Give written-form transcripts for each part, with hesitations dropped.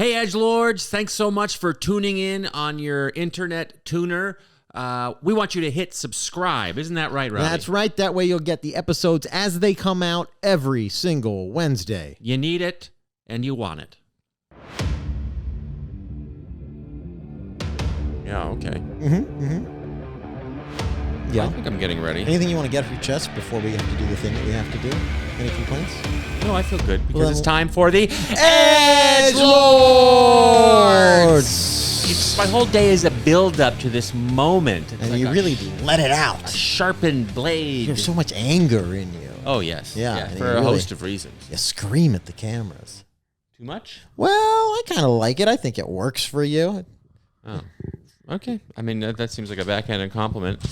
Hey, edgelords, thanks so much for tuning in on your internet tuner. We want you to hit subscribe. Isn't that right, Robbie? That's right. That way you'll get the episodes as they come out every single Wednesday. You need it, and you want it. Yeah, okay. Yeah. I think I'm getting ready. Anything you want to get off your chest before we have to do the thing that we have to do? Any complaints? No, I feel good because it's time for the Edgelords! My whole day is a build-up to this moment. It's And like you really let it a out. sharpened blade. You have so much anger in you. Oh, yes. Yeah, for a host of reasons. You scream at the cameras. Too much? Well, I kind of like it. I think it works for you. Oh, okay. I mean, that seems like a backhanded compliment.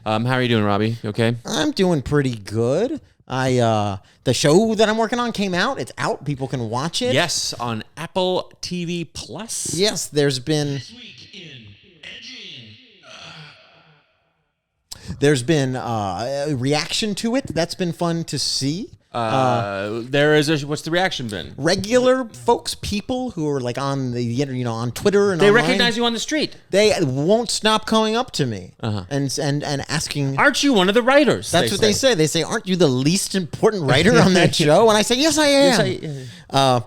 How are you doing, Robbie? You okay? I'm doing pretty good. The show that I'm working on came out. It's out. People can watch it. Yes, on Apple TV Plus. Yes, there's been a reaction to it. That's been fun to see. There is what's the reaction been? Regular folks, people who are like on the on Twitter and They online, recognize you on the street. They won't stop coming up to me and asking. Aren't you one of the writers? That's what they say. They say, "Aren't you the least important writer on that show?" And I say, "Yes, I am."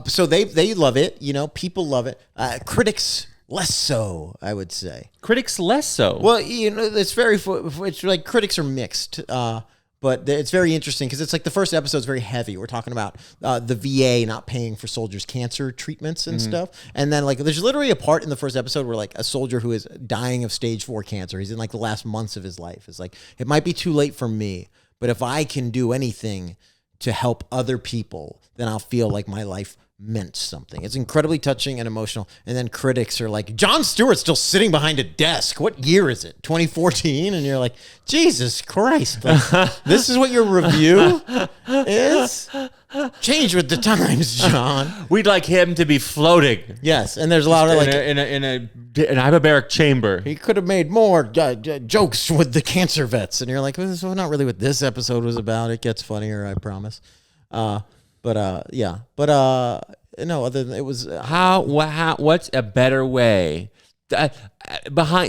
So they love it. People love it. Critics less so, I would say. Critics less so. Well, it's like critics are mixed. But it's very interesting because it's like the first episode is very heavy. We're talking about the VA not paying for soldiers' cancer treatments and stuff. And then like there's literally a part in the first episode where like a soldier who is dying of stage 4 cancer, he's in like the last months of his life. It's like, it might be too late for me, but if I can do anything to help other people, then I'll feel like my life meant something. It's incredibly touching and emotional. And then critics are like, Jon Stewart's still sitting behind a desk. What year is it? 2014? And you're like, Jesus Christ. Like, this is what your review is? Change with the times, John. We'd like him to be floating. Yes, and there's a lot of like in an hyperbaric chamber. He could have made more jokes with the cancer vets. And you're like, well, this is not really what this episode was about. It gets funnier, I promise. No, other than it was what's a better way?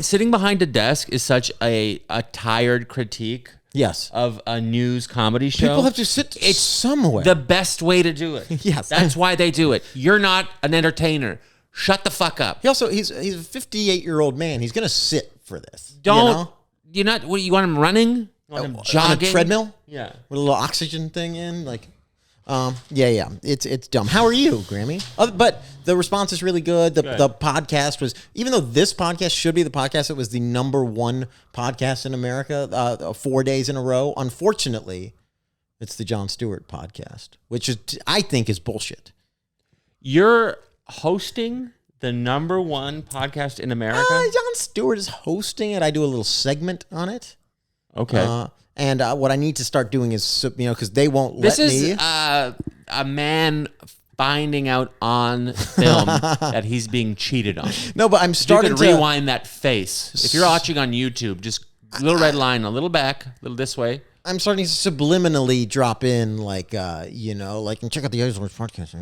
Sitting behind a desk is such a tired critique. Yes, of a news comedy show. People have to sit somewhere. The best way to do it. Yes, that's why they do it. You're not an entertainer. Shut the fuck up. He's a 58-year-old man. He's gonna sit for this. You're not. What, you want him running? You want him jogging? On a treadmill? Yeah, with a little oxygen thing in, like. Yeah. It's dumb. How are you, Grammy? But the response is really good. The podcast was, even though this podcast should be the podcast, it was the #1 podcast in America 4 days in a row. Unfortunately, it's the Jon Stewart podcast, which I think is bullshit. You're hosting the #1 podcast in America? Jon Stewart is hosting it. I do a little segment on it. Okay. And what I need to start doing is, because they won't let me. This is a man finding out on film that he's being cheated on. No, but I'm starting to rewind that face. If you're watching on YouTube, just a little red line, a little back, a little this way. I'm starting to subliminally drop in, like, and check out the Edgelords podcast.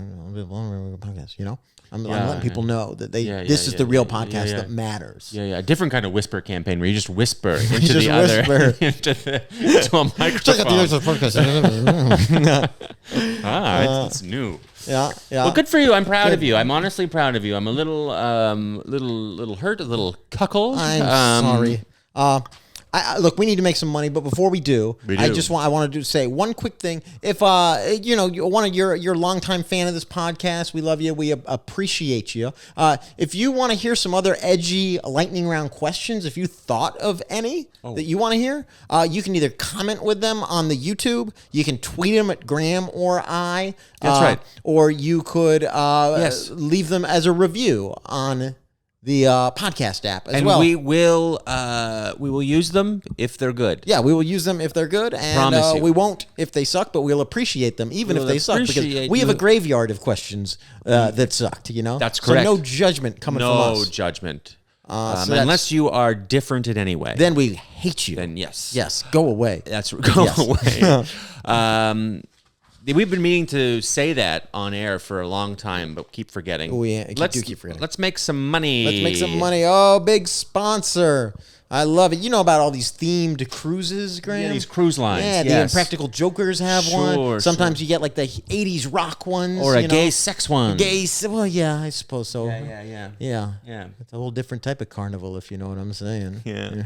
I'm letting people know that this is the real podcast that matters. Yeah. Different kind of whisper campaign where you just whisper into the other into a microphone. Check out the Edgelords podcast. It's new. Yeah. Well, good for you. I'm proud of you. I'm honestly proud of you. I'm a little hurt, a little cuckled. I'm sorry. Look, we need to make some money, but before we do, I wanted to say one quick thing. If you're a longtime fan of this podcast, we love you. We appreciate you. If you want to hear some other edgy lightning round questions, if you thought of any that you want to hear, you can either comment with them on the YouTube. You can tweet them at Graham or I. That's right. Or you could leave them as a review on the podcast app as well. And we will use them if they're good. Yeah, we will use them if they're good, and we won't if they suck, but we'll appreciate them even if they suck, because we have a graveyard of questions that sucked, That's correct. So no judgment coming from us. No judgment. Unless you are different in any way. Then we hate you. Then yes. Yes, go away. Go away. We've been meaning to say that on air for a long time, but keep forgetting. Oh, yeah. Keep forgetting. Let's make some money. Let's make some money. Oh, big sponsor. I love it. You know about all these themed cruises, Graham? Yeah, these cruise lines. Yeah, yes. the Impractical Jokers have one. Sometimes you get like the 80s rock ones. Or a gay sex one. Well, yeah, I suppose so. Yeah. It's a whole different type of carnival, if you know what I'm saying. Yeah.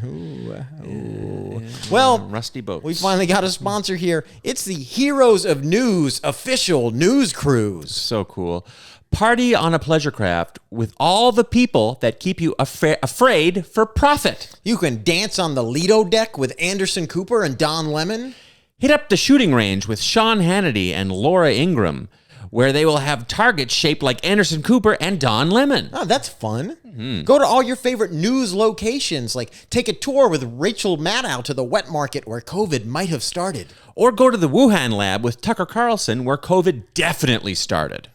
Well, rusty boats. We finally got a sponsor here. It's the Heroes of News official news cruise. So cool. Party on a pleasure craft with all the people that keep you afraid for profit. You can dance on the Lido deck with Anderson Cooper and Don Lemon. Hit up the shooting range with Sean Hannity and Laura Ingraham, where they will have targets shaped like Anderson Cooper and Don Lemon. Oh, that's fun. Mm-hmm. Go to all your favorite news locations, like take a tour with Rachel Maddow to the wet market where COVID might have started. Or go to the Wuhan lab with Tucker Carlson where COVID definitely started.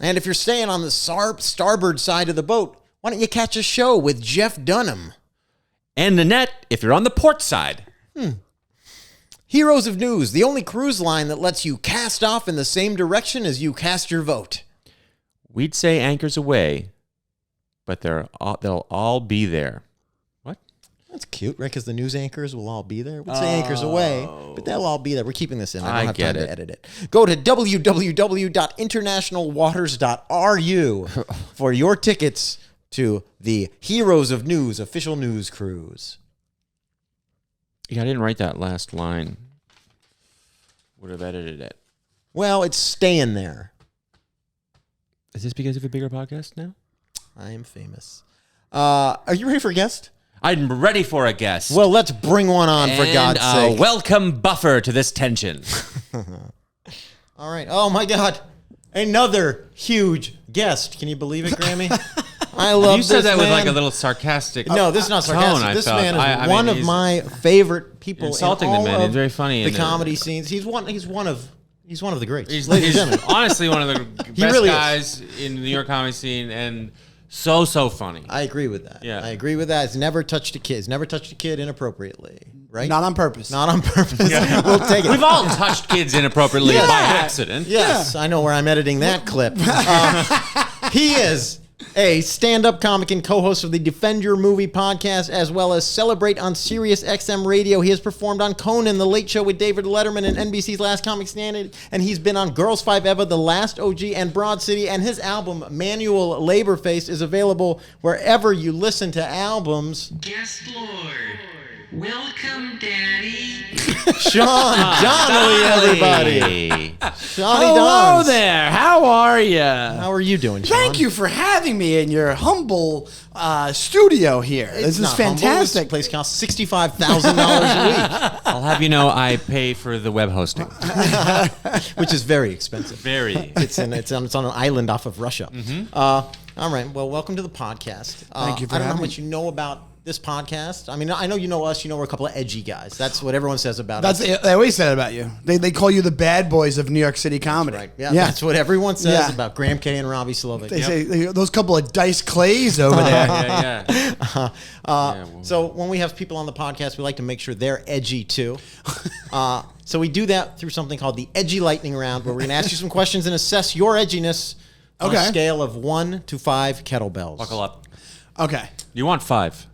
And if you're staying on the starboard side of the boat, why don't you catch a show with Jeff Dunham? And Nanette, if you're on the port side. Heroes of News, the only cruise line that lets you cast off in the same direction as you cast your vote. We'd say anchors away, but they'll all be there. What? That's cute, right? Because the news anchors will all be there. We'd say anchors away, but they'll all be there. We're keeping this in. I don't have time to edit it. Go to www.internationalwaters.ru for your tickets to the Heroes of News official news cruise. Yeah, I didn't write that last line. Would have edited it. Well, it's staying there. Is this because of a bigger podcast now? I am famous. Are you ready for a guest? I'm ready for a guest. Well, let's bring one on, for God's sake. Welcome buffer to this tension. All right. Oh, my God. Another huge guest. Can you believe it, Grammy? I love this. You said that man. with like a little sarcastic No, this is not sarcastic. Tone, this man is one of my favorite people insulting in all the man. of He's very funny. The comedy scenes. He's one of the greats. He's honestly one of the best guys in the New York comedy scene, and so funny. I agree with that. Yeah. I agree with that. He's never touched a kid. He's never touched a kid inappropriately. Right? Not on purpose. Not on purpose. Yeah. We'll take it. We've all touched kids inappropriately by accident. Yes, I know where I'm editing that clip. He is a stand-up comic and co-host of the Defend Your Movie podcast, as well as Celebrate on Sirius XM Radio. He has performed on Conan, The Late Show with David Letterman, and NBC's Last Comic Standing, and he's been on Girls 5 Eva, The Last OG, and Broad City, and his album, Manual Labor Face, is available wherever you listen to albums. Guest Lord, welcome, Daddy. Sean Donnelly, everybody. Hello there. How are you? How are you doing, Sean? Thank you for having me in your humble studio here. This is fantastic. This place costs $65,000 a week. I'll have you know I pay for the web hosting. Which is very expensive. Very. It's on an island off of Russia. Mm-hmm. All right. Well, welcome to the podcast. Thank you for I don't know having how much you know about this podcast. I mean, I know you know us. You know we're a couple of edgy guys. That's what everyone says about us. They always said about you. They call you the bad boys of New York City comedy. Right. Yeah. That's what everyone says about Graham, Kay and Robby Slowik. They say those couple of Dice Clays over there. So when we have people on the podcast, we like to make sure they're edgy too. So we do that through something called the Edgy Lightning Round, where we're going to ask you some questions and assess your edginess on a scale of 1 to 5 kettlebells. Buckle up. Okay. You want 5.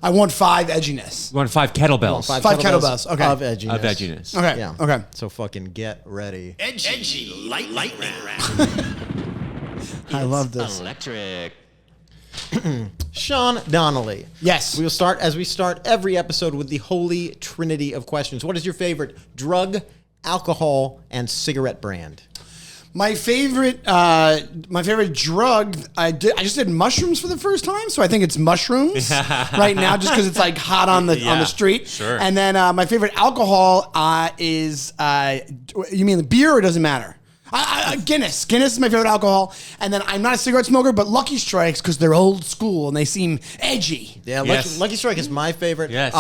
I want 5 edginess. You want 5 kettlebells. 5 kettlebells. Okay. Of edginess. Of edginess. Okay. Yeah. Okay. So fucking get ready. Edgy lightning round. I love this. Electric. Sean Donnelly. Yes. We will start as we start every episode with the holy trinity of questions. What is your favorite drug, alcohol, and cigarette brand? My favorite drug. I just did mushrooms for the first time, so I think it's mushrooms right now, just because it's like hot on the street. Sure. And then my favorite alcohol is. You mean the beer, or it doesn't matter? Guinness. Guinness is my favorite alcohol. And then I'm not a cigarette smoker, but Lucky Strikes, because they're old school and they seem edgy. Yeah, Yes. Lucky Strike is my favorite. Yes.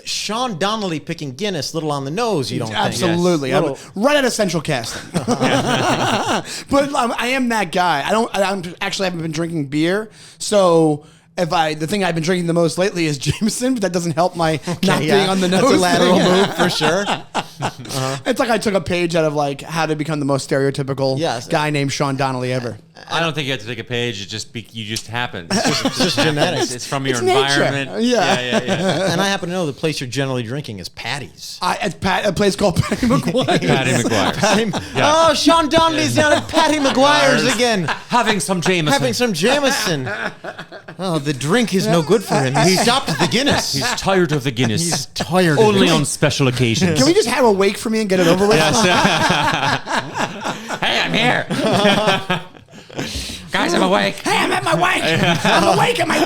Sean Donnelly picking Guinness, little on the nose, you don't think? Absolutely. Yes. I'm right out of Central Casting. But I am that guy. I actually haven't been drinking beer. So the thing I've been drinking the most lately is Jameson, but that doesn't help my not being on the nose. That's a lateral move for sure. It's like I took a page out of like how to become the most stereotypical guy named Sean Donnelly ever. I don't think you have to take a page. It just you just happen. It's just genetics. It's from your nature. environment. Yeah. And I happen to know the place you're generally drinking is Patty's. A place called Patty McGuire. Patty McGuire. Oh, Sean Donnelly's down at Patty McGuire's again. Having some Jameson. Having some Jameson. Oh, the drink is no good for him. He stopped the Guinness. He's tired of the Guinness. He's tired. Only of it. on special occasions. Can we just have a wake for me and get it over with? Hey, I'm here. Guys, I'm awake. Hey, I'm at my wake. I'm awake at my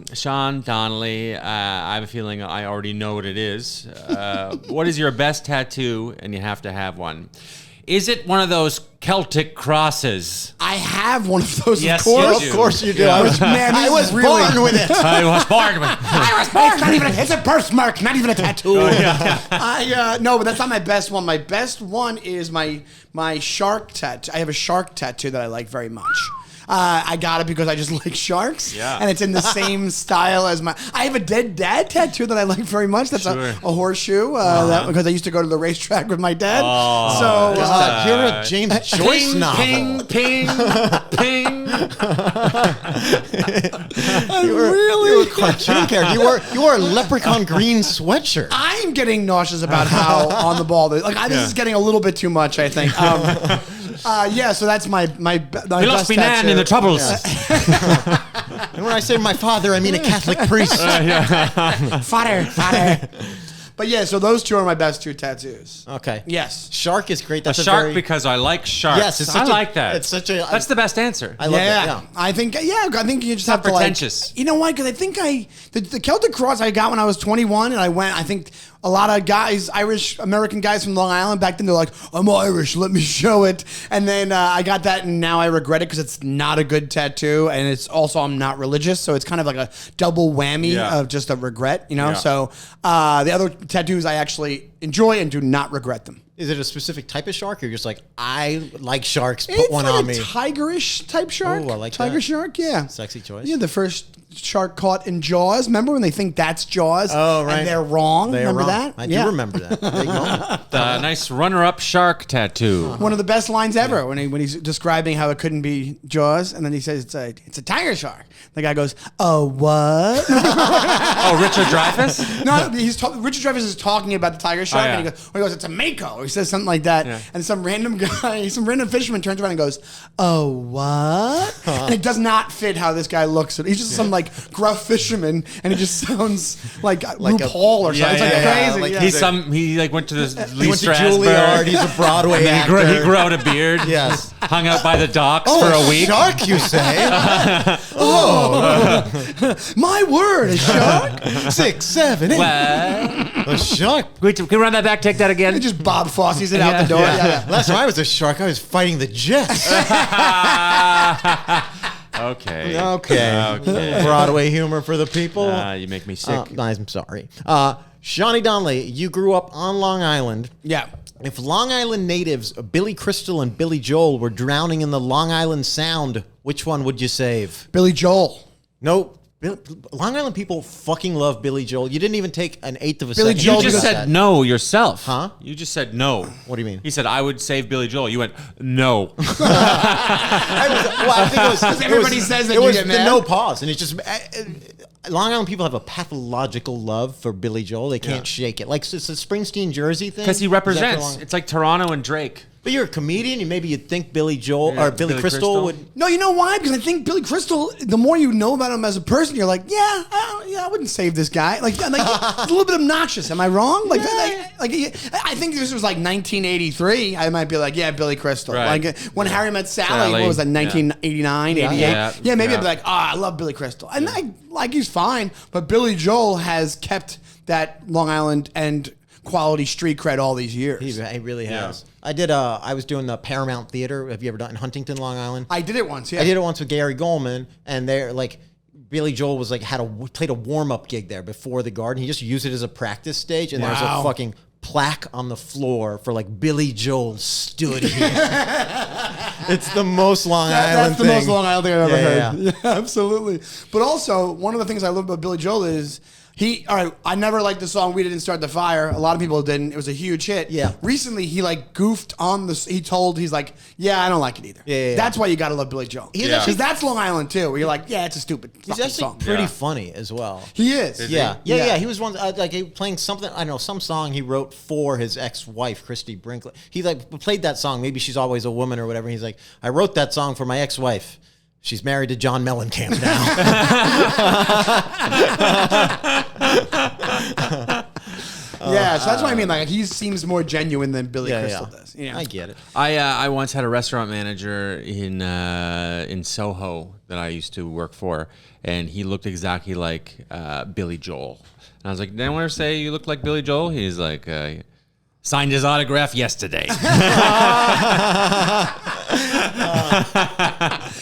wake. Sean Donnelly, I have a feeling I already know what it is. What is your best tattoo? And you have to have one. Is it one of those Celtic crosses? I have one of those, Yes, of course. you do. Of course you do. Yeah. I was born with it. I was born with it. It's not even it's a birthmark, not even a tattoo. No, but that's not my best one. My best one is my shark tattoo. I have a shark tattoo that I like very much. I got it because I just like sharks, and it's in the same style as my. I have a dead dad tattoo that I like very much. That's a horseshoe. Because I used to go to the racetrack with my dad. You're a James Joyce novel. Ping, ping, ping. You were a cartoon character. You wore a leprechaun green sweatshirt. I'm getting nauseous about how on the ball. This is getting a little bit too much, I think. So that's my We best lost me nan tattoo. in the troubles. And when I say my father, I mean a Catholic priest. Father. But yeah, so those two are my best two tattoos. Okay. Yes. Shark is great. That's a shark because I like sharks. Yes, it's I such like that. It's such a. That's the best answer. I love it. Yeah. I think you just have to pretentious. like. You know why? Because I think the Celtic cross I got when I was 21, and I went. I think a lot of guys, Irish American guys from Long Island back then, they're like, "I'm Irish, let me show it." And then I got that, and now I regret it because it's not a good tattoo, and it's also I'm not religious, so it's kind of like a double whammy of just a regret, you know. Yeah. So the other tattoos I actually enjoy and do not regret them. Is it a specific type of shark? Or you're just like, I like sharks. Put It's one like on a me. tigerish type shark. Oh, I like tiger that. shark. Yeah, Sexy choice. Yeah, the first shark caught in Jaws. Remember when they think that's Jaws? Oh, right. And they're wrong. They are Remember wrong. that? I do remember that. Big moment. The nice runner-up shark tattoo. One of the best lines ever when he's describing how it couldn't be Jaws, and then he says it's a tiger shark. The guy goes, "Oh, what?" Oh, Richard Dreyfuss? No, Richard Dreyfuss is talking about the tiger shark, yeah. and he goes, "It's a mako." Or he says something like that, and some random guy, some random fisherman turns around and goes, "Oh, what?" And it does not fit how this guy looks. He's just some like gruff fisherman, and he just sounds like RuPaul or something. It's like crazy. like He went to this He went to Juilliard. He's a Broadway And actor. he grew out a beard. Yes. Hung out by the docks Oh, for a week. shark, you say? My word, a shark. 6, 7, 8. What? A shark. Wait, can we run that back? Take that again. And just Bob Fosse's it out the door. Yeah. Last time I was a shark, I was fighting the jets. Okay. Okay. Broadway humor for the people. You make me sick. I'm sorry. Shawnee Donnelly, you grew up on Long Island. Yeah. If Long Island natives Billy Crystal and Billy Joel were drowning in the Long Island Sound, which one would you save? Billy Joel. No. Long Island people fucking love Billy Joel. You didn't even take an eighth of a Billy second. Joel You just to do said that. no yourself. Huh? You just said no. What do you mean? He said, I would save Billy Joel. You went, no. I think it was everybody says that it you was get the mad. no pause, and it's just Long Island people have a pathological love for Billy Joel. They can't shake it. Like it's a Springsteen Jersey thing. Because he Is that for represents. Long- It's like Toronto and Drake. But you're a comedian, and maybe you'd think Billy Joel or Billy Billy Crystal Crystal. would. No, you know why? Because I think Billy Crystal, the more you know about him as a person, you're like, I wouldn't save this guy. Like it's a little bit obnoxious. Am I wrong? I think this was like 1983. I might be like, yeah, Billy Crystal. Right. Like when Harry Met Sally, Sally, what was that, 1989, 88? Yeah. Maybe Yeah. I'd be like, I love Billy Crystal. And he's fine. But Billy Joel has kept that Long Island and quality street cred all these years. He really has. I was doing the Paramount Theater. Have you ever done in Huntington, Long Island? I did it once, yeah. I did it once with Gary Goldman, and they're like, Billy Joel was like played a warm up gig there before the Garden. He just used it as a practice stage, and there's a fucking plaque on the floor for like Billy Joel stood here. It's the most Long Island That's the thing. most Long Island thing I've ever Yeah, heard. Yeah, absolutely. But also, one of the things I love about Billy Joel is all right, I never liked the song We Didn't Start the Fire. A lot of people didn't. It was a huge hit. Yeah. Recently, he like goofed on this. He's like, yeah, I don't like it either. Yeah. That's why you got to love Billy Joel. He's Because that's Long Island too, where you're like, yeah, it's a stupid He's fucking actually song. pretty Yeah. funny as well. He is. Yeah. he? Yeah. He was one like he playing something. I don't know, some song he wrote for his ex-wife, Christy Brinkley. He like played that song. Maybe She's Always a Woman or whatever. He's like, I wrote that song for my ex-wife. She's married to John Mellencamp now. Yeah, so that's what I mean. Like, he seems more genuine than Billy Crystal does. You know? I get it. I once had a restaurant manager in Soho that I used to work for, and he looked exactly like Billy Joel. And I was like, did anyone ever say you look like Billy Joel? He's like, signed his autograph yesterday.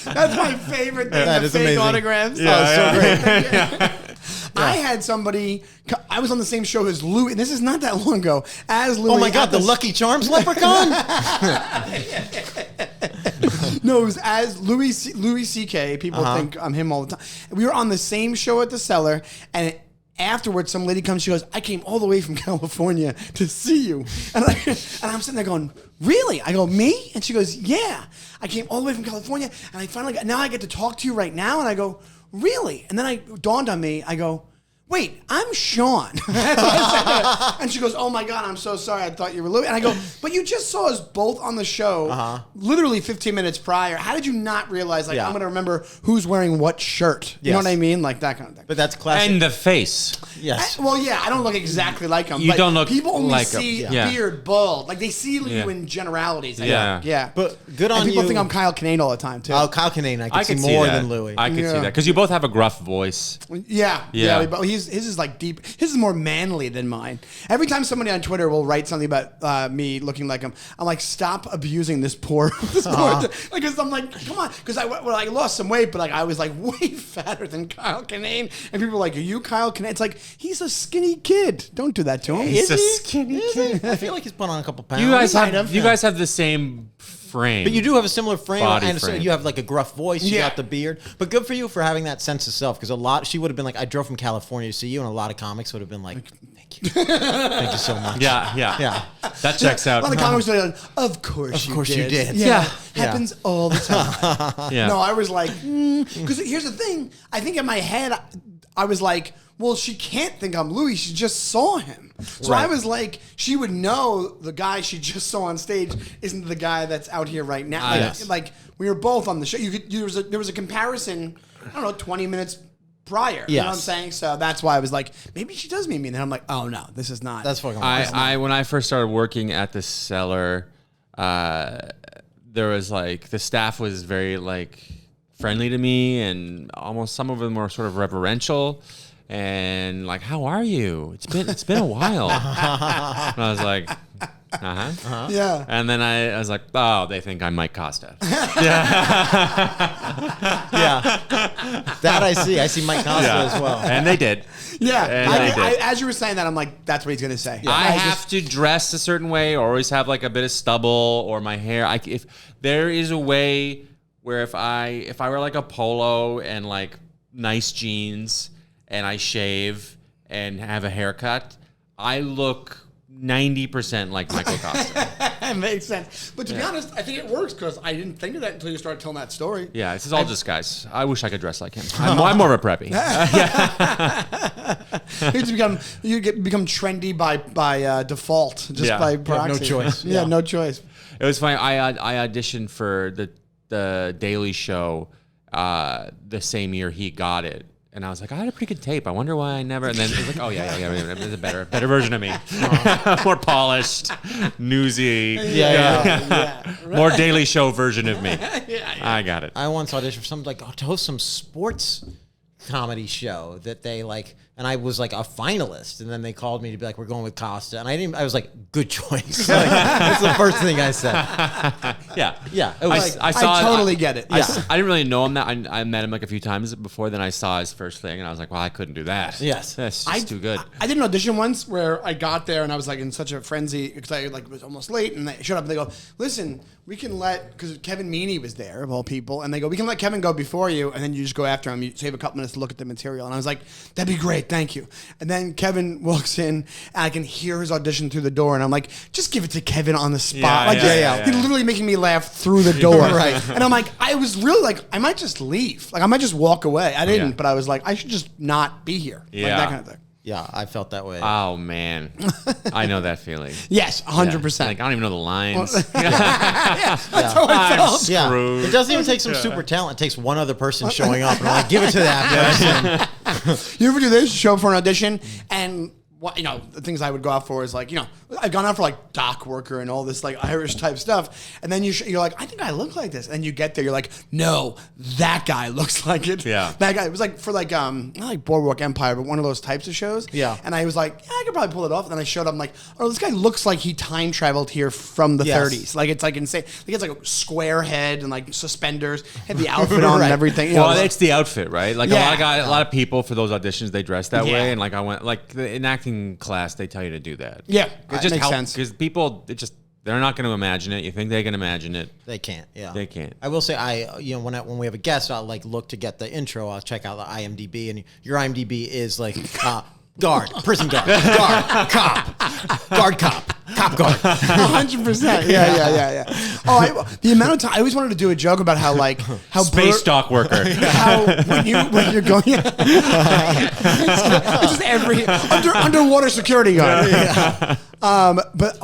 That's my favorite thing. That the is fake amazing. autographs. So great. I had somebody. I was on the same show as Louis. This is not that long ago. As Louis. Oh my God, the Lucky Charms leprechaun? No, it was as Louis C.K. People think I'm him all the time. We were on the same show at the Cellar, and afterwards, some lady comes. She goes, "I came all the way from California to see you," and I'm sitting there going, "Really?" I go, "Me?" And she goes, "Yeah, I came all the way from California, and I finally now I get to talk to you right now." And I go, "Really?" And then it dawned on me. I go, "Wait, I'm Sean." And she goes, "Oh my God, I'm so sorry. I thought you were Louis." And I go, "But you just saw us both on the show literally 15 minutes prior. How did you not realize, like, Yeah. I'm going to remember who's wearing what shirt?" You know Yes. what I mean? Like that kind of thing. But that's classic. And the face. Yes. Well, yeah, I don't look exactly like him. You but don't look people only like him. see Yeah. beard, bald. Like, they see you Yeah. in generalities. I Yeah. think. Yeah. But good on and people you. think I'm Kyle Kinane all the time, too. Oh, Kyle Kinane, I I can could see more that. than Louis. I could see Yeah. that because you both have a gruff voice. Yeah, Yeah. but his is like deep. His is more manly than mine. Every time somebody on Twitter will write something about me looking like him, I'm like, stop abusing this poor. Because I'm like, come on. Because I lost some weight, but like I was like way fatter than Kyle Kinane, and people were like, "Are you Kyle Kinane?" It's like, he's a skinny kid. Don't do that to him. He's a he? skinny Is kid. he? I feel like he's put on a couple pounds. You guys might have have, you yeah. guys have the same frame. But you do have a similar frame. Body I understand frame. you have like a gruff voice. You Yeah. got the beard. But good for you for having that sense of self. Because she would have been like, I drove from California to see you, and a lot of comics would have been like, thank you. Thank you so much. Yeah. Yeah. That checks out. A lot of comics are like, of course you did. Yeah. Happens all the time. Yeah. No, I was like, because here's the thing. I think in my head, I was like, well, she can't think I'm Louis. She just saw him. So I Right. was like, she would know the guy she just saw on stage isn't the guy that's out here right now. Like, Yes. like, we were both on the show. There was a comparison, I don't know, 20 minutes prior. You know what I'm Yes. saying? So that's why I was like, maybe she does mean me. And then I'm like, oh no, this is not. That's fucking awesome. I when I first started working at the Cellar, there was like the staff was very like friendly to me, and almost some of them were sort of reverential, and like, how are you? It's been a while. And I was like, Yeah. And then I was like, oh, they think I'm Mike Costa. Yeah. That I see. I see Mike Costa as well. And they did. Yeah. And they did. As you were saying that, I'm like, that's what he's going to say. I have to dress a certain way, or always have like a bit of stubble, or my hair. If there is a way where if I wear like a polo and like nice jeans and I shave and have a haircut, I look 90% like Michael Costa. That makes sense. But to be honest, I think it works because I didn't think of that until you started telling that story. Yeah, this is all disguise. I wish I could dress like him. I'm more of a preppy. You become trendy by default, just Yeah. by You have no proxy. choice. Yeah, no choice. It was funny. I auditioned for the Daily Show the same year he got it. And I was like, I had a pretty good tape. I wonder why I never. And then it's like, oh yeah, there's a better version of me, more polished, newsy, Yeah. more Daily Show version of me. I got it. I once auditioned for something like to host some sports comedy show that they like, and I was like a finalist, and then they called me to be like, we're going with Costa, and I was like, good choice. Like, that's the first thing I said. Yeah. Yeah. It was I totally get it. I Yeah. didn't really know him. I met him like a few times before. Then I saw his first thing, and I was like, well, I couldn't do that. Yes. That's just too good. I did an audition once where I got there and I was like in such a frenzy because I like was almost late and they showed up and they go, listen, we can because Kevin Meaney was there of all people, and they go, we can let Kevin go before you, and then you just go after him. You save a couple minutes to look at the material, and I was like, that'd be great, thank you. And then Kevin walks in, and I can hear his audition through the door, and I'm like, just give it to Kevin on the spot. He's literally making me laugh through the door, Right. And I'm like, I was really like, I might just leave, like I might just walk away. I didn't, but I was like, I should just not be here, like that kind of thing. Yeah, I felt that way. Oh man, I know that feeling. Yes, 100%. Like I don't even know the lines. That's how I felt. Yeah, Screwed. it doesn't even take some super talent. It takes one other person showing up and I'm like, give it to that person. You ever do this? Show up for an audition and what, the things I would go out for is like, I've gone out for like dock worker and all this like Irish type stuff. And then you're like, I think I look like this. And you get there, you're like, no, that guy looks like it. Yeah. That guy, it was like for like, not like Boardwalk Empire, but one of those types of shows. Yeah. And I was like, yeah, I could probably pull it off. And then I showed up, I'm like, oh, this guy looks like he time traveled here from the 30s. Like it's like insane. Like it's like a square head and like suspenders, had the outfit on and everything. Well, it's the outfit, right? Like Yeah. a lot of people for those auditions, they dress that Yeah. way. And like I went, like in acting class, they tell you to do that. Yeah, It it just makes helps sense. because people, they're not going to imagine it. You think they can imagine it. They can't. Yeah, They can't. I will say, when we have a guest, I'll like look to get the intro. I'll check out the IMDb, and your IMDb is like guard, prison guard, guard, cop guard. 100%. Yeah. Oh, the amount of time I always wanted to do a joke about how Space dock worker. How when you're going, it's just every underwater security guard. Yeah. But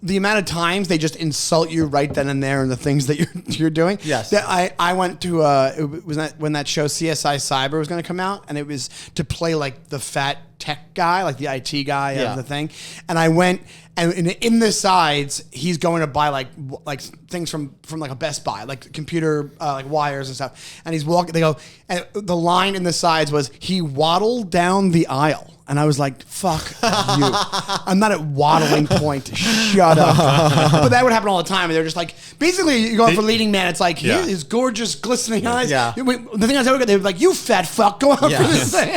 the amount of times they just insult you right then and there in the things that you're doing. Yes. That I went to it was when that show CSI Cyber was going to come out, and it was to play like the fat tech guy, like the IT guy of the thing, and I went. And in the sides, he's going to buy like things from like a Best Buy, like computer like wires and stuff. And he's walking. They go, and the line in the sides was, he waddled down the aisle. And I was like, fuck you. I'm not at waddling point. Shut up. But that would happen all the time. And they're just like, basically, you go out for leading man. It's like, his gorgeous, glistening eyes. Yeah. The thing I was ever, they were like, you fat fuck, go out for this thing.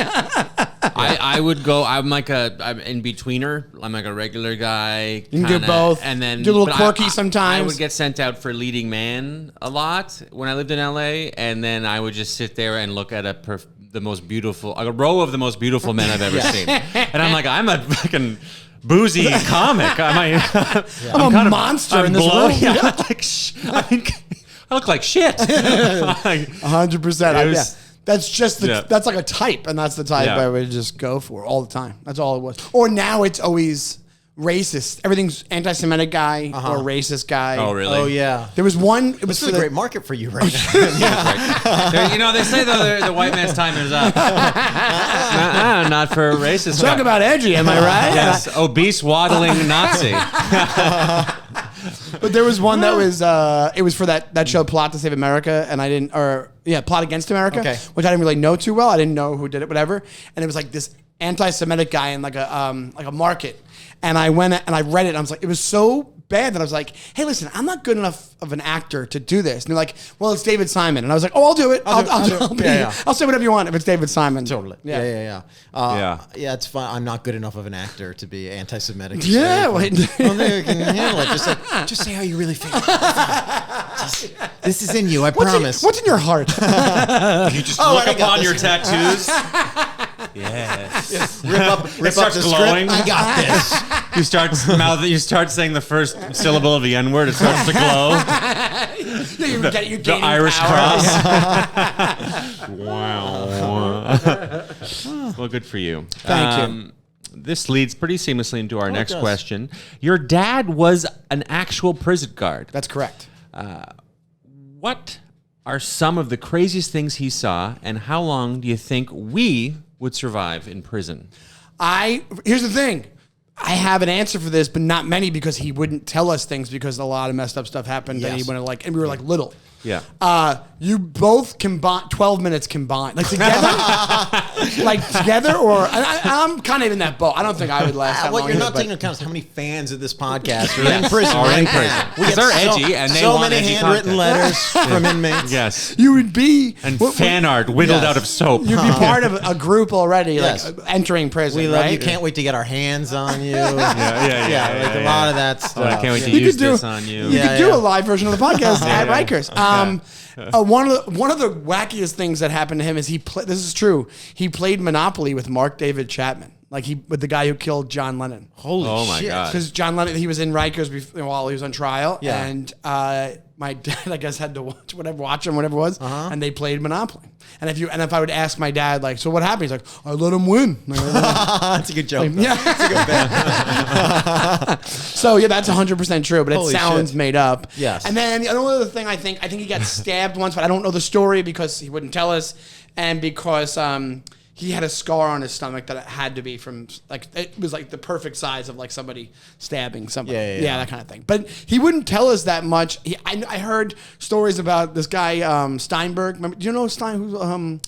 I would go. I'm in betweener. I'm like a regular guy. You can do both. And then do a little but quirky sometimes. I would get sent out for leading man a lot when I lived in LA, and then I would just sit there and look at a row of the most beautiful men I've ever seen. And I'm like, I'm a fucking boozy comic. I'm a monster in this room. Yeah, I look like shit. 100%. That's just that's like a type, and that's the type Yeah. I would just go for all the time. That's all it was. Or now it's always racist. Everything's anti-Semitic guy or racist guy. Oh, really? Oh yeah. There was one. It was This is a great market for you right now. They say the white man's time is up. Not for racist. Talk about edgy, am I right? Yes, obese waddling Nazi. But there was one that was it was for that show Plot to Save America, and I didn't Plot Against America, which I didn't really know too well. I didn't know who did it, whatever. And it was like this anti-Semitic guy in like a market. And I went and I read it and I was like, it was so bad that I was like, hey, listen, I'm not good enough of an actor to do this. And they're like, well, it's David Simon. And I was like, oh, I'll do it. I'll say whatever you want if it's David Simon. Totally. Yeah. Yeah, it's fun. I'm not good enough of an actor to be anti-Semitic. Yeah. I don't think I can handle it. Just say how you really feel. This is in you, I promise. What's in your heart? You just look upon your tattoos. Yes. Rip up the glowing. script. I got this. You start saying the first syllable of the N-word. It starts to glow. the Irish power. cross. Wow. Well, good for you. Thank you. This leads pretty seamlessly into our next does. question. Your dad was an actual prison guard. That's correct. What are some of the craziest things he saw, and how long do you think we would survive in prison? Here's the thing. I have an answer for this, but not many, because he wouldn't tell us things because a lot of messed up stuff happened that he wouldn't like, and we were like little. Yeah. You both combined 12 minutes combined, like together. like together, or I'm kind of in that boat. I don't think I would last that What long you're either, not but- taking into account is how many fans of this podcast are in prison. Are in right prison. now. We Because get they're edgy and they so want many edgy handwritten content. letters from inmates. Yes. You would be And fan art whittled Yes. out of soap. You'd be part of a group already, Yes. like entering prison. We love right? you. Can't wait to get our hands on you. yeah, like a lot of that Oh, stuff. I can't wait to You use could do- this on you. You Yeah, could do yeah. a live version of the podcast at yeah. Rikers. One of the wackiest things that happened to him is this is true. He played Monopoly with Mark David Chapman, with the guy who killed John Lennon. Holy Oh my shit. God. Because John Lennon, he was in Rikers while he was on trial, Yeah. and my dad, I guess, had to watch him, whatever it was, and they played Monopoly. And if I would ask my dad, like, so what happened? He's like, I let him win. That's a good joke. though. Yeah. That's a good bet. So yeah, that's 100% true, but Holy it sounds shit. made up. Yes. And then the other thing, I think he got stabbed once, but I don't know the story because he wouldn't tell us, and because he had a scar on his stomach that had to be from it was like the perfect size of like somebody stabbing somebody. Yeah, that kind of thing. But he wouldn't tell us that much. I heard stories about this guy Steinberg. Remember, do you know Son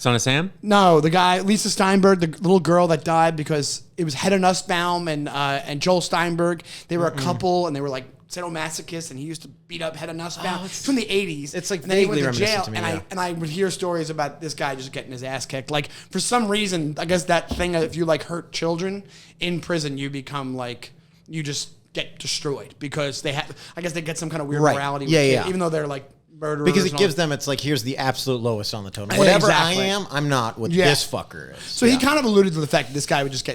of Sam? No, the guy, Lisa Steinberg, the little girl that died because it was Hedda Nussbaum and Joel Steinberg. They were a couple and they were like sadomasochists, and he used to beat up Hedda Nussbaum. It's from the 80s. It's like and then he vaguely went to reminiscent jail, to me, yeah. and I would hear stories about this guy just getting his ass kicked. Like, for some reason, I guess that thing, if you like hurt children in prison, you become like, you just get destroyed because I guess they get some kind of weird Right. morality. Yeah, with yeah. kids, even though they're like murderers. Because it and all gives that. them, it's like, here's the absolute lowest on the totem. Yeah, Whatever exactly. I am, I'm not what Yeah. this fucker is. So he kind of alluded to the fact that this guy would just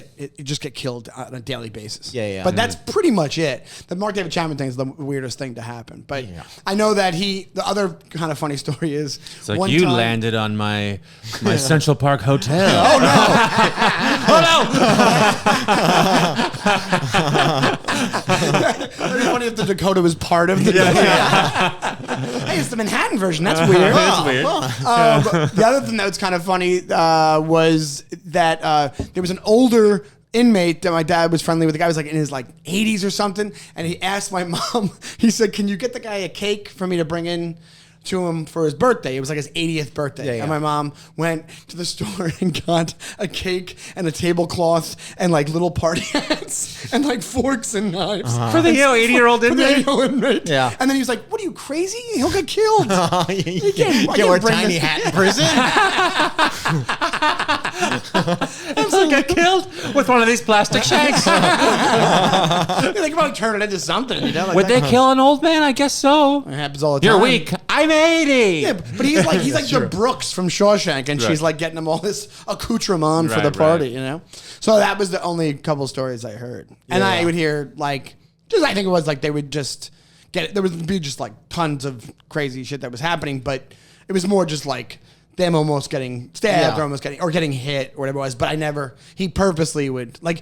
get killed on a daily basis. Yeah, yeah. But that's pretty much it. The Mark David Chapman thing is the weirdest thing to happen. But Yeah. I know that the other kind of funny story is It's like one you time- landed on my Central Park hotel. Oh It'd be funny if the Dakota was part of the. Hey, it's the Manhattan version. That's weird. That's weird. But the other thing that was kind of funny was that there was an older inmate that my dad was friendly with. The guy was like in his 80s or something, and he asked my mom. He said, "Can you get the guy a cake for me to bring in to him for his birthday?" It was like his 80th birthday. Yeah, yeah. And my mom went to the store and got a cake and a tablecloth and little party hats and forks and knives. For the 80-year-old For the inmate? 80-year-old inmate. Yeah. And then he was like, "What are you, crazy? He'll get killed." you can't wear a bring tiny this- hat in prison. It's like I killed with one of these plastic shanks. They can probably turn it into something, you know? Would they kill an old man? I guess so. It happens all the You're time. weak. I'm 80. Yeah, but he's like the Brooks from Shawshank, and she's getting him all this accoutrement for the Right, party, right. you know. So that was the only couple stories I heard, and I would hear I think it was they would just get it. There would be just tons of crazy shit that was happening, but it was more just them almost getting stabbed Yeah. or getting hit or whatever it was. But he purposely would I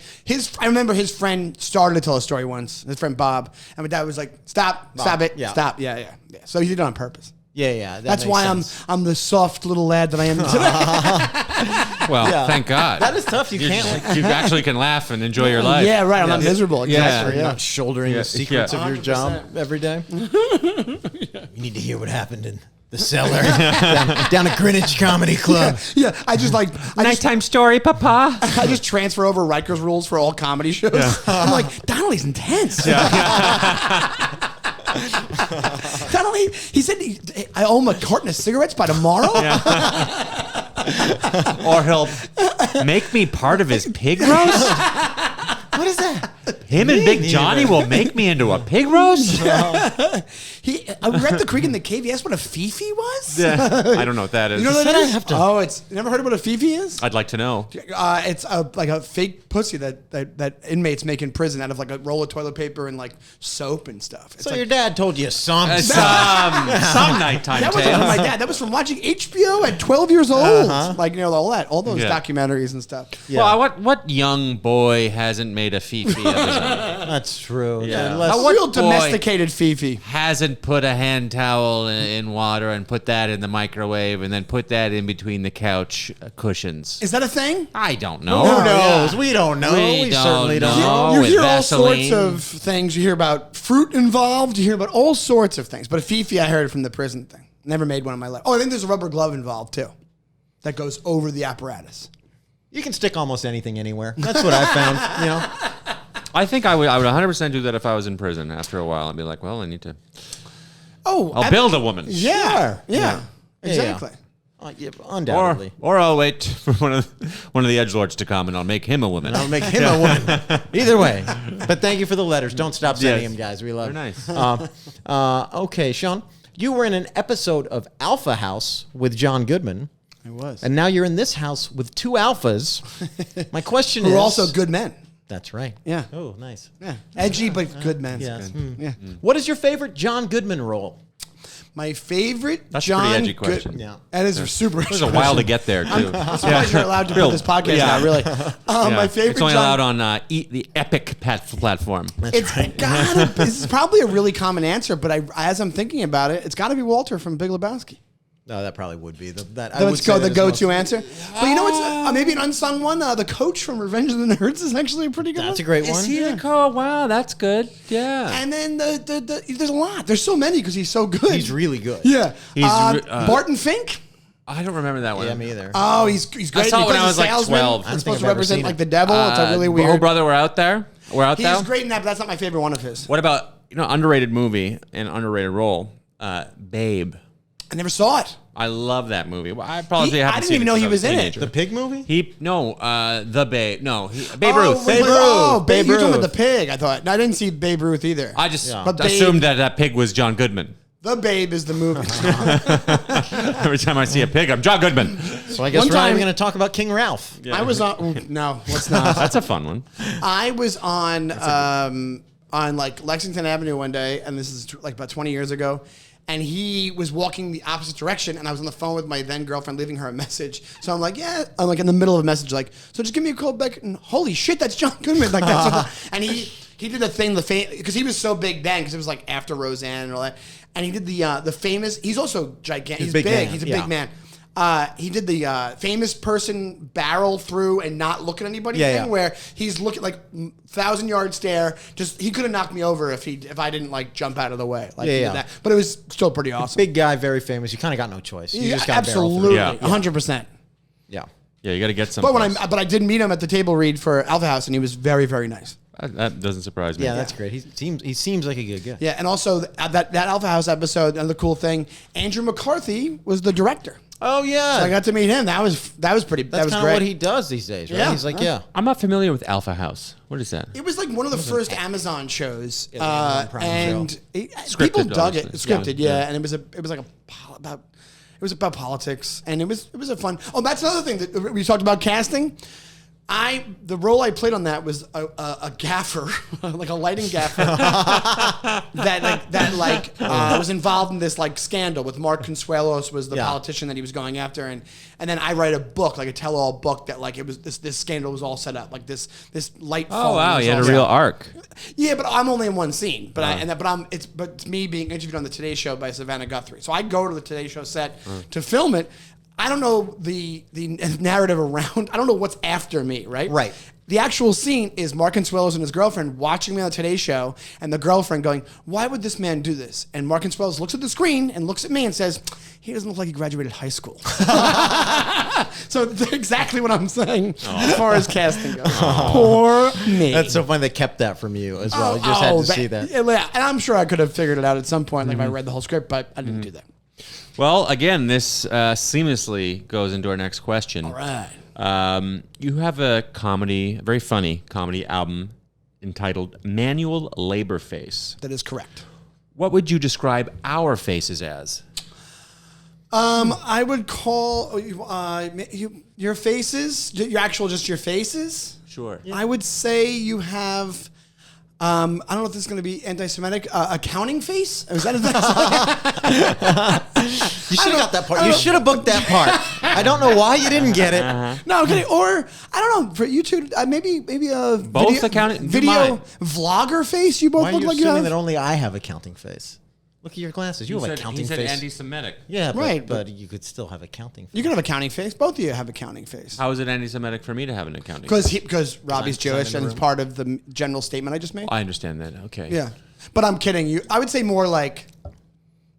remember his friend started to tell a story once, his friend Bob, and my dad was like, stop it, yeah. stop. Yeah. So he did it on purpose. Yeah. That's makes why sense. I'm the soft little lad that I am today. Well, Yeah. thank God. That is tough. You can't. You actually can laugh and enjoy your life. Yeah, right. I'm not miserable. Yeah. Exactly. You're Yeah. not shouldering Yeah, the secrets yeah. of your job 100%. every day. You need to hear what happened in the cellar down at Greenwich Comedy Club. Yeah. I just Nighttime story, Papa. I just transfer over Rikers rules for all comedy shows. I'm like, Donnelly's intense. Donnelly, he said I owe him a carton of cigarettes by tomorrow. Or he'll make me part of his pig roast. What is that? Him and Big Johnny will make me into a pig roast. I read The Creek and the Cave. He asked what a fifi was. I don't know what that is. You know what said that I is? have to- Oh, you never heard of what a fifi is? I'd like to know. It's like a fake pussy that inmates make in prison out of a roll of toilet paper and soap and stuff. It's So your dad told you something. Some nighttime that wasn't from my tales. dad. That was from watching HBO at 12 years old. All those Yeah. documentaries and stuff. Yeah. Well, what young boy hasn't made a fifi of his own? That's true. Yeah. Unless- A What real boy? domesticated fifi. Hasn't put a hand towel in water and put that in the microwave and then put that in between the couch cushions. Is that a thing? I don't know. Who Oh, knows? yeah. We don't know. We don't certainly don't know. know. You with hear all Vaseline. sorts of things. You hear about fruit involved. You hear about all sorts of things. But a fifi, I heard from the prison thing. Never made one in my life. Oh, I think there's a rubber glove involved too. that goes over the apparatus. You can stick almost anything anywhere. That's what I found. You know, I think I would 100% do that if I was in prison. After a while, I'd be like, well, I need to. I'll build a woman. Yeah. Yeah. Exactly. Yeah, undoubtedly. Or I'll wait for one of the edgelords to come, and I'll make him a woman. I'll make him a woman. Either way. But thank you for the letters. Don't stop sending Yes. them, guys. We love They're it. nice. Okay, Sean, you were in an episode of Alpha House with John Goodman. I was. And now you're in this house with two alphas. My question is... Who are also good men. That's right. Yeah. Oh, nice. Yeah. Edgy, but good men. Yes. Yeah. What is your favorite John Goodman role? My favorite That's John a pretty edgy question. Yeah. That is a super It was a while to get there, too. I'm surprised you're allowed to put this podcast out, really. My favorite It's only John... allowed on the Epic platform. This is probably a really common answer, but as I'm thinking about it, it's got to be Walter from Big Lebowski. No, that probably would be. Let's go the go-to answer. But you know what's maybe an unsung one? The coach from Revenge of the Nerds is actually a pretty good one. That's a great one. Is he the co? Wow, that's good. Yeah. And then there's a lot. There's so many because he's so good. He's really good. Yeah. He's Barton Fink. I don't remember that one. Yeah, me either. Oh, he's great. I saw it He when plays I was a like salesman 12. that's I don't supposed think to I've ever represent seen like it. the devil. It's a really weird. Oh, brother, we're out there. We're out there. He's great in that, but that's not my favorite one of his. What about underrated movie and underrated role? Babe. I never saw it. I love that movie. Well, I probably I haven't didn't seen even it know since he I was in it. teenager. The pig movie? The Babe. No, Babe Oh, Ruth. wait, Babe Ruth. Oh, Babe you're talking Ruth. about the pig. I thought. No, I didn't see Babe Ruth either. I just But Babe- assumed that pig was John Goodman. The Babe is the movie. Every time I see a pig, I'm John Goodman. So I guess One we're not time- even going to talk about King Ralph. I was on. No, let's not. That's a fun one. I was on like Lexington Avenue one day, and this is like about 20 years ago. And he was walking the opposite direction, and I was on the phone with my then girlfriend, leaving her a message. So I'm like, yeah, I'm like in the middle of a message, like, so just give me a call back. And holy shit, that's John Goodman, like that. And he did the thing, because he was so big then, because it was like after Roseanne and all that. And he did the famous. He's also gigantic. He's big. man, He's a yeah. big man. He did the famous person barrel through and not look at anybody Yeah, thing, yeah. where he's looking like 1,000-yard stare. Just he could have knocked me over if I didn't like jump out of the way. Like Yeah, he did yeah. that. But it was still pretty awesome. Big guy, very famous. You kind of got no choice. You just got absolutely, Yeah. 100%. Yeah. Yeah, you got to get some. But I did meet him at the table read for Alpha House, and he was very, very nice. That doesn't surprise me. Yeah, that's great. He seems like a good guy. Yeah, and also that Alpha House episode, another cool thing, Andrew McCarthy was the director. Oh yeah. So I got to meet him. That was pretty. That's that was kind of great. what he does these days, right? Yeah. He's like, yeah. I'm not familiar with Alpha House. What is that? It was like one of the first Amazon shows, Yeah, the Amazon Prime and show. people Scripted, dug it. obviously. Scripted, yeah. And it was about politics, and it was a fun. Oh, that's another thing that we talked about casting. The role I played on that was a gaffer, like a lighting gaffer, that was involved in this like scandal with Mark Consuelos was the Yeah. politician that he was going after, and then I write a book, like a tell-all book that like it was this scandal was all set up, like this light. Oh phone wow, was you had all a set real up. arc. Yeah, but I'm only in one scene. But it's me being interviewed on the Today Show by Savannah Guthrie. So I go to the Today Show set to film it. I don't know the narrative around. I don't know what's after me, right? Right. The actual scene is Mark Consuelos and his girlfriend watching me on the Today Show, and the girlfriend going, "Why would this man do this?" And Mark Consuelos looks at the screen and looks at me and says, "He doesn't look like he graduated high school." So that's exactly what I'm saying as far as casting goes. Poor me. That's so funny they kept that from you as well. You just had to see that. Yeah, and I'm sure I could have figured it out at some point, like if I read the whole script, but I didn't do that. Well, again, this seamlessly goes into our next question. All right. You have a very funny comedy album entitled Manual Labor Face. That is correct. What would you describe our faces as? I would call your faces, just your faces. Sure. I would say you have. I don't know if this is going to be anti-Semitic. Accounting face? Is that You should have got that part. You should have booked that part. I don't know why you didn't get it. No, okay. Or I don't know. For you two, maybe a Both accounting- video mine. vlogger face. You both Why are look you like you assuming have. that only I have accounting face? Look at your glasses. You have accounting face. anti-Semitic. Yeah, Right, but you could still have accounting face. You can have accounting face. Both of you have accounting face. How is it anti-Semitic for me to have an accounting? Because Robbie's Sign Jewish in the and it's room. part of the general statement I just made. I understand that. Okay. Yeah, but I'm kidding you. I would say more like,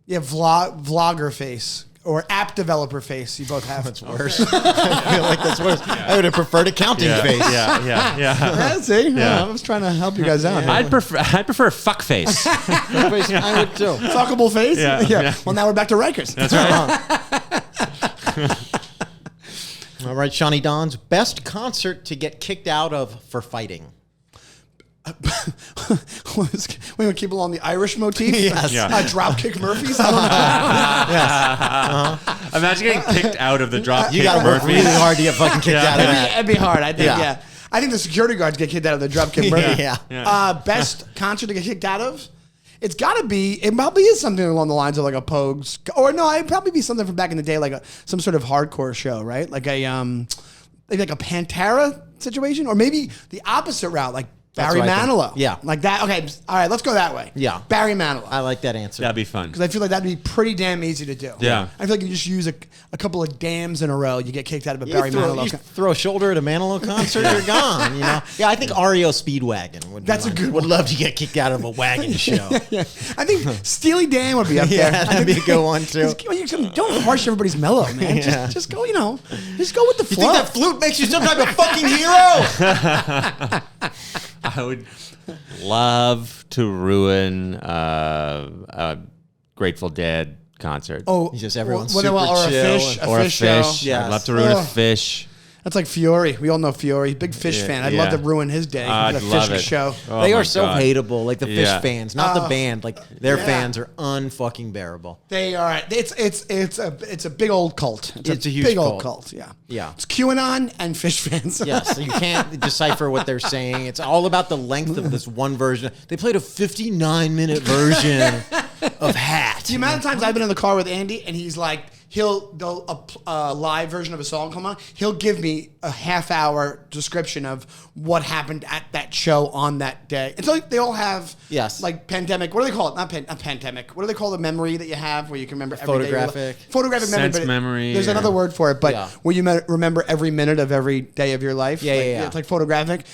vlogger face or app developer face. You both have. That's worse. I feel like that's worse. I would have preferred accounting face. Yeah, see? Yeah. I was trying to help you guys out. I'd prefer fuck face. I would too. Fuckable face? Yeah. Well, now we're back to Rikers. That's right. All right, Shawnee Don's best concert to get kicked out of for fighting. We're going to keep along the Irish motif? Yes. Dropkick Murphys? I don't know. Imagine getting kicked out of the drop You kick got to work Murphys. really hard to get fucking kicked out of that. It'd be hard, I think, Yeah. I think the security guards get kicked out of the Dropkick Murphys. Yeah. Best concert to get kicked out of? It's got to be, it probably is something along the lines of like a Pogues, or no, it'd probably be something from back in the day, like some sort of hardcore show, right? Like a Pantera situation, or maybe the opposite route, like Barry what I think. Manilow. Yeah. Like that. Okay. All right. Let's go that way. Yeah. Barry Manilow. I like that answer. That'd be fun. Because I feel like that'd be pretty damn easy to do. Yeah. I feel like you just use a couple of dams in a row, you get kicked out of a Barry Manilow. You throw a shoulder at a Manilow concert, you're gone. You know. Yeah, I think REO Speedwagon would. That's a good Would one. love to get kicked out of a wagon show. Yeah. I think Steely Dan would be up there. Yeah, that'd be a good one too. Don't harsh everybody's mellow, man. Yeah. Just go, just go with the You flow. think that flute makes you some type of fucking hero? I would love to ruin a Grateful Dead concert. Oh, Just everyone's or super a chill fish, or a fish show. fish. Yes. I'd love to ruin a Ugh. fish. That's like Fiore. We all know Fiore. Big fish fan. I'd love to ruin his day. I'd with a love fish it. show. Oh They my are so God. hateable, like the Fish Yeah. fans, not the band. Like their yeah. fans are unfucking bearable. They are. It's a big old cult. It's a huge big old cult. cult. Yeah. Yeah. It's QAnon and fish fans. Yes, so you can't decipher what they're saying. It's all about the length of this one version. They played a 59-minute version of Hat. The amount of times I've been in the car with Andy and he's like, a live version of a song come on. He'll give me a half-hour description of what happened at that show on that day. And so like, they all have like pandemic. What do they call it? Not pandemic. What do they call the memory that you have where you can remember every day? Photographic memory. Sense memory. There's another word for it, but where you remember every minute of every day of your life. Yeah. It's like photographic.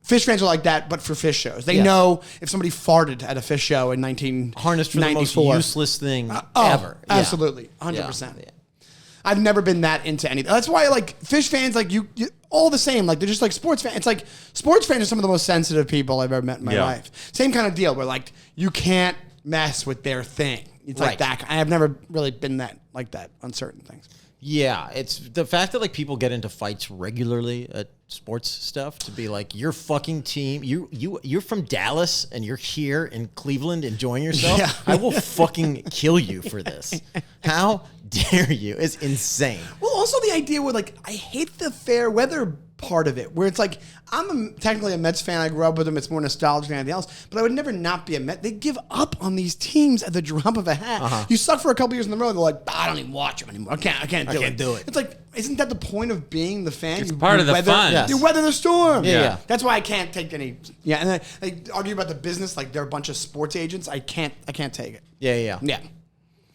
Fish fans are like that, but for fish shows. They know if somebody farted at a fish show in 1994. Harnessed for the most useless thing ever. Yeah. Absolutely. 100%. Yeah. I've never been that into anything. That's why, like, fish fans, like, you all the same. Like, they're just like sports fans. It's like sports fans are some of the most sensitive people I've ever met in my life. Same kind of deal where, like, you can't mess with their thing. It's like that. I have never really been like that on certain things. Yeah, it's the fact that like people get into fights regularly at sports stuff to be like your fucking team. You're from Dallas and you're here in Cleveland enjoying yourself. Yeah. I will fucking kill you for this. How dare you? It's insane. Well, also the idea where, like, I hate the fair weather part of it, where it's like, I'm technically a Mets fan. I grew up with them. It's more nostalgia than anything else. But I would never not be a Met. They give up on these teams at the drop of a hat. You suck for a couple years in a row. They're like, I don't even watch them anymore. I can't do it. It's like, isn't that the point of being the fan? It's part of the fun. Yes. You weather the storm. Yeah. That's why I can't take any. Yeah, and then they argue about the business like they're a bunch of sports agents. I can't take it. Yeah. Yeah.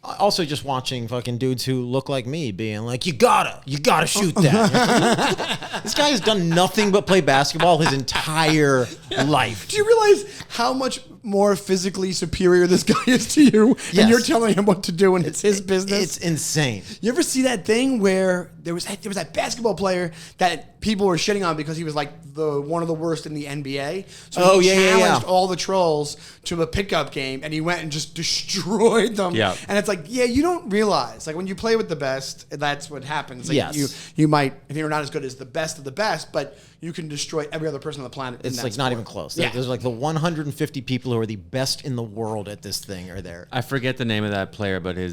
Also, just watching fucking dudes who look like me being like, you gotta shoot that. This guy has done nothing but play basketball his entire life. Do you realize how much more physically superior this guy is to you? Yes. And you're telling him what to do and it's his business? It's insane. You ever see that thing where there was that basketball player that people were shitting on because he was like one of the worst in the NBA? So he challenged all the trolls to a pickup game and he went and just destroyed them. Yeah. And it's like, yeah, you don't realize, like, when you play with the best, that's what happens. Like, Yes. you might, if you're not as good as the best of the best, but you can destroy every other person on the planet. It's like not even close. Yeah. There's like the 150 people who are the best in the world at this thing are there. I forget the name of that player, but he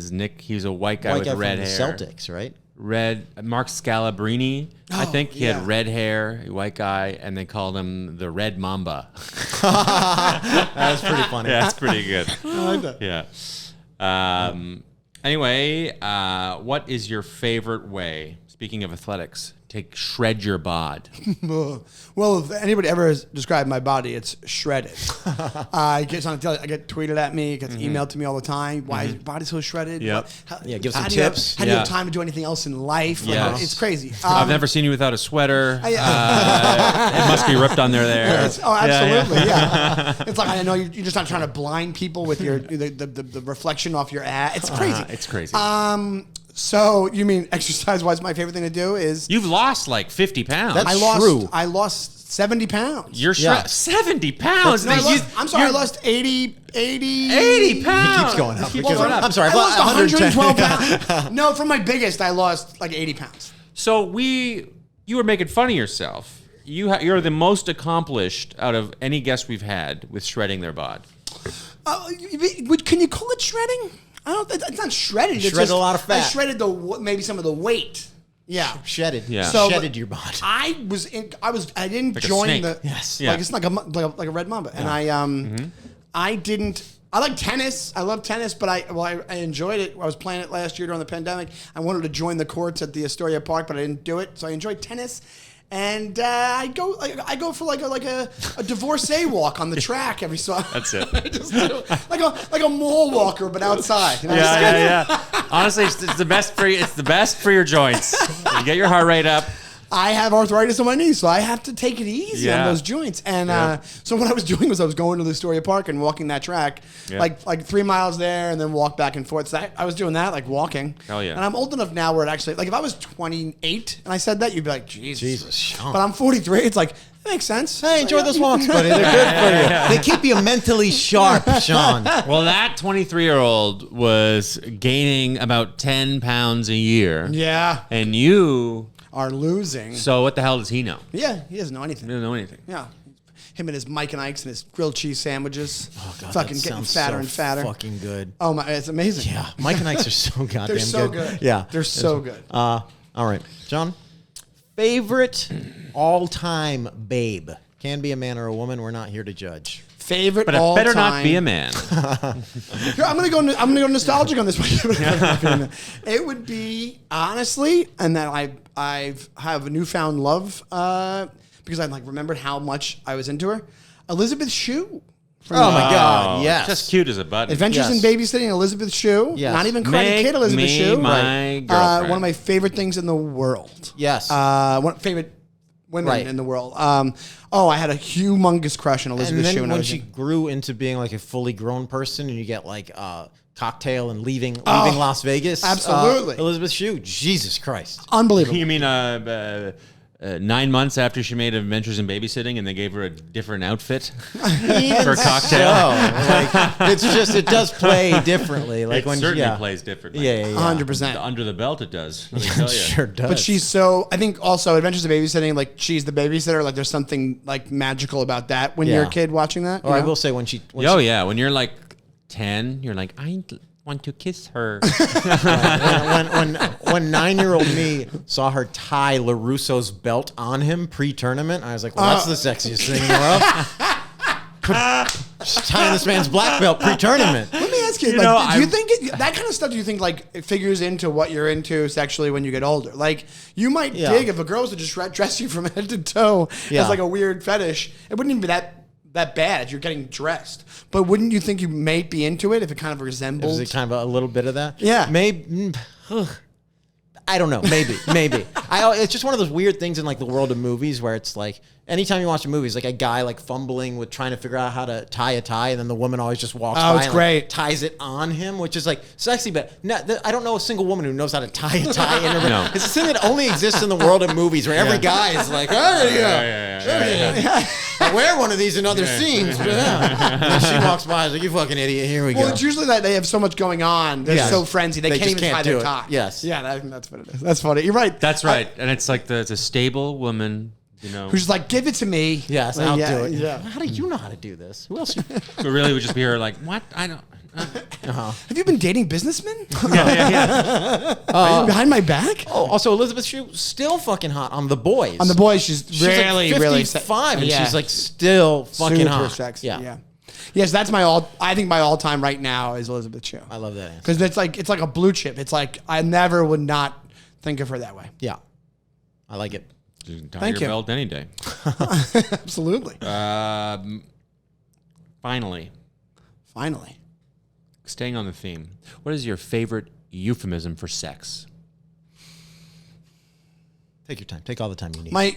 was a white guy White with guy red from the hair. Celtics, right? Mark Scalabrini, I think. He yeah. had red hair, a white guy, and they called him the Red Mamba. That was pretty funny. Yeah, that's pretty good. I like that. Yeah. Anyway, what is your favorite way, speaking of athletics, to shred your bod? Well, if anybody ever has described my body, it's shredded. I get tweeted at me, it gets emailed to me all the time. Why is your body so shredded? Yep. Give some how tips. How do you have time to do anything else in life? Like, Yes. it's crazy. I've never seen you without a sweater. It must be ripped on there. Oh, absolutely, yeah. It's like, I know you're just not trying to blind people with the reflection off your ass. It's crazy. It's crazy. So you mean exercise-wise, my favorite thing to do is You've lost like 50 pounds. That's I true. lost 70 pounds. You're Yeah. 70 pounds. No, I You're lost 80 80 pounds. Keeps going up. Keeps Because- going up. I'm sorry. I lost 110. 112 pounds. No, from my biggest, I lost like 80 pounds. So you were making fun of yourself. You're the most accomplished out of any guest we've had with shredding their bod. Can you call it shredding? I don't. It's not shredded. It's Shredded just, a lot of fat. I shredded maybe some of the weight. Yeah. Shedded. Yeah. So, Shedded your body. I didn't Like a join snake. the. Yes. Yeah. Like it's like a red mamba, and I didn't. I like tennis. I love tennis, but I enjoyed it. I was playing it last year during the pandemic. I wanted to join the courts at the Astoria Park, but I didn't do it. So I enjoyed tennis, and I go for like a divorcee walk on the track every so. That's it. I just do like a mall walker, but outside. You know? Yeah. Honestly, it's the best for you. It's the best for your joints. You get your heart rate up. I have arthritis on my knees, so I have to take it easy on Yeah. those joints. And so what I was doing was I was going to the Astoria Park and walking that track, Yeah. like 3 miles there, and then walk back and forth. So I was doing that, like walking. Hell yeah. And I'm old enough now where it actually, like if I was 28 and I said that, you'd be like, Jesus. Sean. But I'm 43. It's like, that makes sense. Hey, enjoy those walks, buddy. They're good for you. They keep you mentally sharp, Sean. Well, that 23-year-old was gaining about 10 pounds a year. Yeah. And you. Are losing. So what the hell does he know? Yeah, he doesn't know anything. He doesn't know anything. Yeah. Him and his Mike and Ike's and his grilled cheese sandwiches. Oh, God, fucking that getting sounds fatter so and fatter. Fucking good. Oh my, it's amazing. Yeah, Mike and Ike's are so goddamn They're so good. Yeah, They're so good. All right, John. Favorite all-time babe can be a man or a woman. We're not here to judge. Favorite But it all better time. not be a man. Here, I'm gonna go nostalgic on this one. It would be honestly, and that I have a newfound love because I like remembered how much I was into her. Elizabeth Shue. From Oh my God! Yes, Just cute as a button. Adventures Yes. in Babysitting, Elizabeth Shue. Yes. Not even Karate Make Kid, Elizabeth me Shue. my girlfriend. One of my favorite things in the world. Yes. One favorite women Right. in the world. I had a humongous crush on Elizabeth and then Shue when I was she in- grew into being like a fully grown person, and you get like Cocktail and leaving Las Vegas. absolutely. Elizabeth Shue. Jesus Christ. Unbelievable. You mean 9 months after she made Adventures in Babysitting and they gave her a different outfit for Cocktail? It does play differently. Like It when certainly plays differently. Yeah. 100%. Under the belt it does. Let me tell you. Sure does. But she's so, I think also Adventures of Babysitting, like she's the babysitter. Like there's something like magical about that when you're a Yeah.id watching that. Or you I know? will say when she. Oh, yeah. When you're like 10, you're like, I want to kiss her. when 9-year-old me saw her tie LaRusso's belt on him pre-tournament, I was like, well, that's the sexiest thing in the world. She's tying this man's black belt pre-tournament. Let me ask you, do you think that kind of stuff? Do you think like it figures into what you're into sexually when you get older? Like you might dig if a girl was to just dress you from head to toe as like a weird fetish. It wouldn't even be that bad. You're getting dressed, but wouldn't you think you may be into it if it kind of resembles? Is it kind of a little bit of that? Yeah. Maybe. I don't know. Maybe. It's just one of those weird things in like the world of movies where it's like anytime you watch a movie, it's like a guy like fumbling with trying to figure out how to tie a tie, and then the woman always just walks by it's and great. like, ties it on him, which is like sexy. But I don't know a single woman who knows how to tie a tie in her. No. It's a thing that only exists in the world of movies where every guy is like, oh yeah. I wear one of these in other scenes. But, And then she walks by, is like, you fucking idiot. Here we go. Well, it's usually that they have so much going on. They're so frenzied. They can't just even can't tie do their it. tie. Yes. Yeah, that's what it is. That's funny. You're right. That's right. And it's like it's a stable woman, you know. Who's like, give it to me. Yes, Like, I'll yeah, do it. Yeah. How do you know how to do this? Who else? But really would just be her like, what? I don't. Have you been dating businessmen? Are you behind my back? Oh, also Elizabeth Shue still fucking hot on The Boys. On The Boys, she's really, like really 55, and yeah. she's like still fucking super hot. sexy. Yeah. Yeah. Yes, that's my all time right now is Elizabeth Shue. I love that answer. Because it's like a blue chip. It's like I never would not think of her that way. Yeah, I like it. Tie Thank your you. belt any day. Absolutely. Finally, staying on the theme, what is your favorite euphemism for sex? Take your time. Take all the time you need. My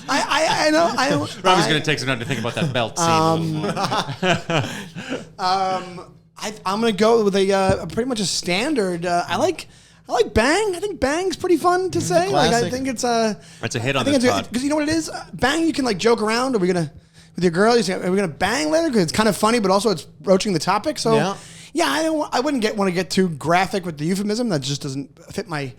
I know. I don't. Robbie's going to take some time to think about that belt scene. I'm gonna go with a pretty much a standard. I like bang. I think bang's pretty fun to say. Like I classic. think it's That's a hit on I think this it's pod. because you know what it is. Bang, you can like joke around. Are we gonna with your girl? Are we gonna bang later? Because it's kind of funny, but also it's broaching the topic. So yeah, I wouldn't want to get too graphic with the euphemism. That just doesn't fit my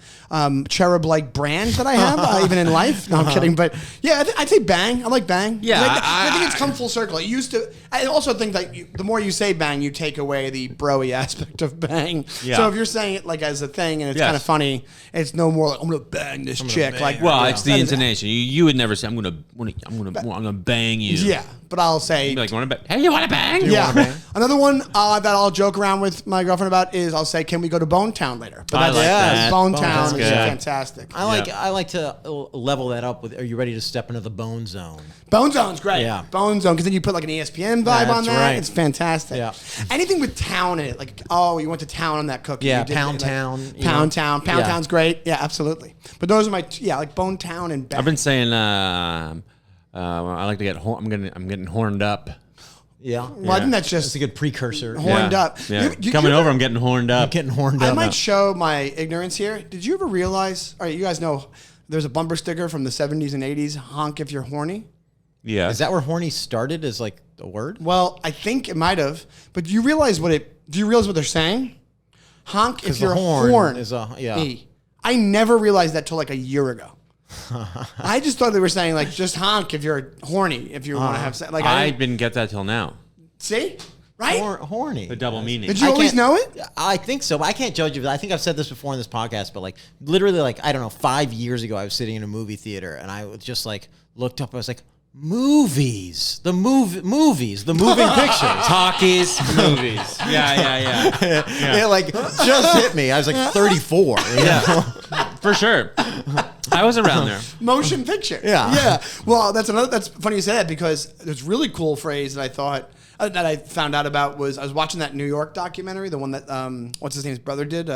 cherub-like brand that I have, even in life. No, I'm kidding. But yeah, I'd say bang. I like bang. Yeah, I think it's come full circle. It used to. I also think that the more you say bang, you take away the bro-y aspect of bang. Yeah. So if you're saying it like as a thing and it's kind of funny, it's no more like I'm gonna bang this chick. Like Well, it's the that is- intonation. You would never say I'm gonna bang you. Yeah, but I'll say. You'd be like, you want to bang? Hey, you want to bang? Yeah. Another one that I'll joke around with my girlfriend about is I'll say, "Can we go to Bone Town later?" But I like that. Bone Bone Town Town's is good. fantastic. I like to level that up with. Are you ready to step into the bone zone? Bone Zone's great. Yeah. Bone Zone, because then you put like an ESPN vibe on That's that. right. It's fantastic. Yeah. Anything with town in it, like you went to town on that cookie. Yeah, You did, Pound like, Town, you Pound know. Town. Pound Yeah. Town's great. Yeah, absolutely. But those are my like Bone Town and Bang. I've been saying I like to get. I'm getting horned up. Yeah. Well, I think that's That's just a good precursor. horned Yeah. up. Yeah. You Coming ever- over, I'm getting horned up. Getting horned I up. might show my ignorance here. Did you ever realize? All right, you guys know there's a bumper sticker from the 70s and 80s. Honk if you're horny. Yeah. Is that where horny started as like a word? Well, I think it might have. But do you realize what they're saying? Honk if 'Cause the you're horn horny. is yeah. I never realized that till like a year ago. I just thought they were saying like just honk if you're horny, if you want to have sex. Like I didn't get that till now. see, right? Horny. The double meaning. Did you I always can't- know it? I think so, but I can't judge you. I think I've said this before in this podcast, but like literally, like I don't know, 5 years ago, I was sitting in a movie theater and I was just like looked up. I was like, movies, the moving pictures. Talkies, movies. Yeah. It like just hit me. I was like 34. you know? For sure. I was around there. Motion picture. Yeah. Yeah. Well, that's funny you say that because there's a really cool phrase that I thought that I found out about was I was watching that New York documentary, the one that what's his name's brother did,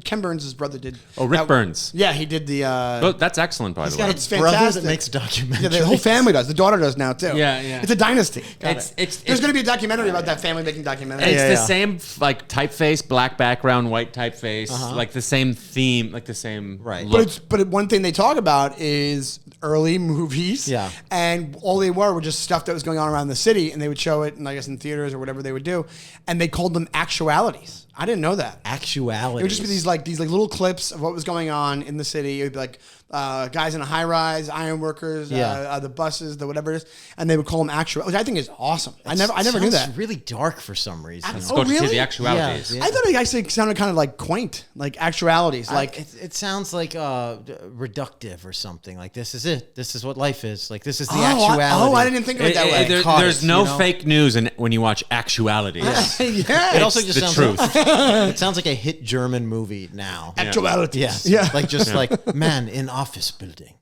Ken Burns' brother did. Oh, Rick That- Burns. Yeah, he did the. Oh, that's excellent, by the way. It's Brother fantastic. that makes documentaries. Yeah, the whole family does. The daughter does now too. Yeah. It's a dynasty. It's There's going to be a documentary about that family making documentaries. It's Yeah, the yeah. same like typeface, black background, white typeface, like the same theme, like the same Right. look. But one thing they talk about is early movies. Yeah. And all they were just stuff that was going on around the city, and they would show it, and I guess in theaters or whatever they would do, and they called them actualities. I didn't know that. Actuality. It would just be these little clips of what was going on in the city. It would be like guys in a high rise, iron workers, Yeah. the buses, the whatever it is, and they would call them actual, which I think is awesome. I never knew Sounds that. really dark for some reason. Let's Oh, go to see really? the actualities. Yeah. I thought it actually sounded kind of like quaint, like actualities, like. It sounds like reductive or something. Like this is it. This is what life is. Like this is the Oh, actuality. I didn't think of it that way. Caught There's it, no you know? fake news when you watch actualities. Yeah. It also It's just the sounds truth. Like, it sounds like a hit German movie now. Actualities. Yes. Yeah. Like just like man in office building,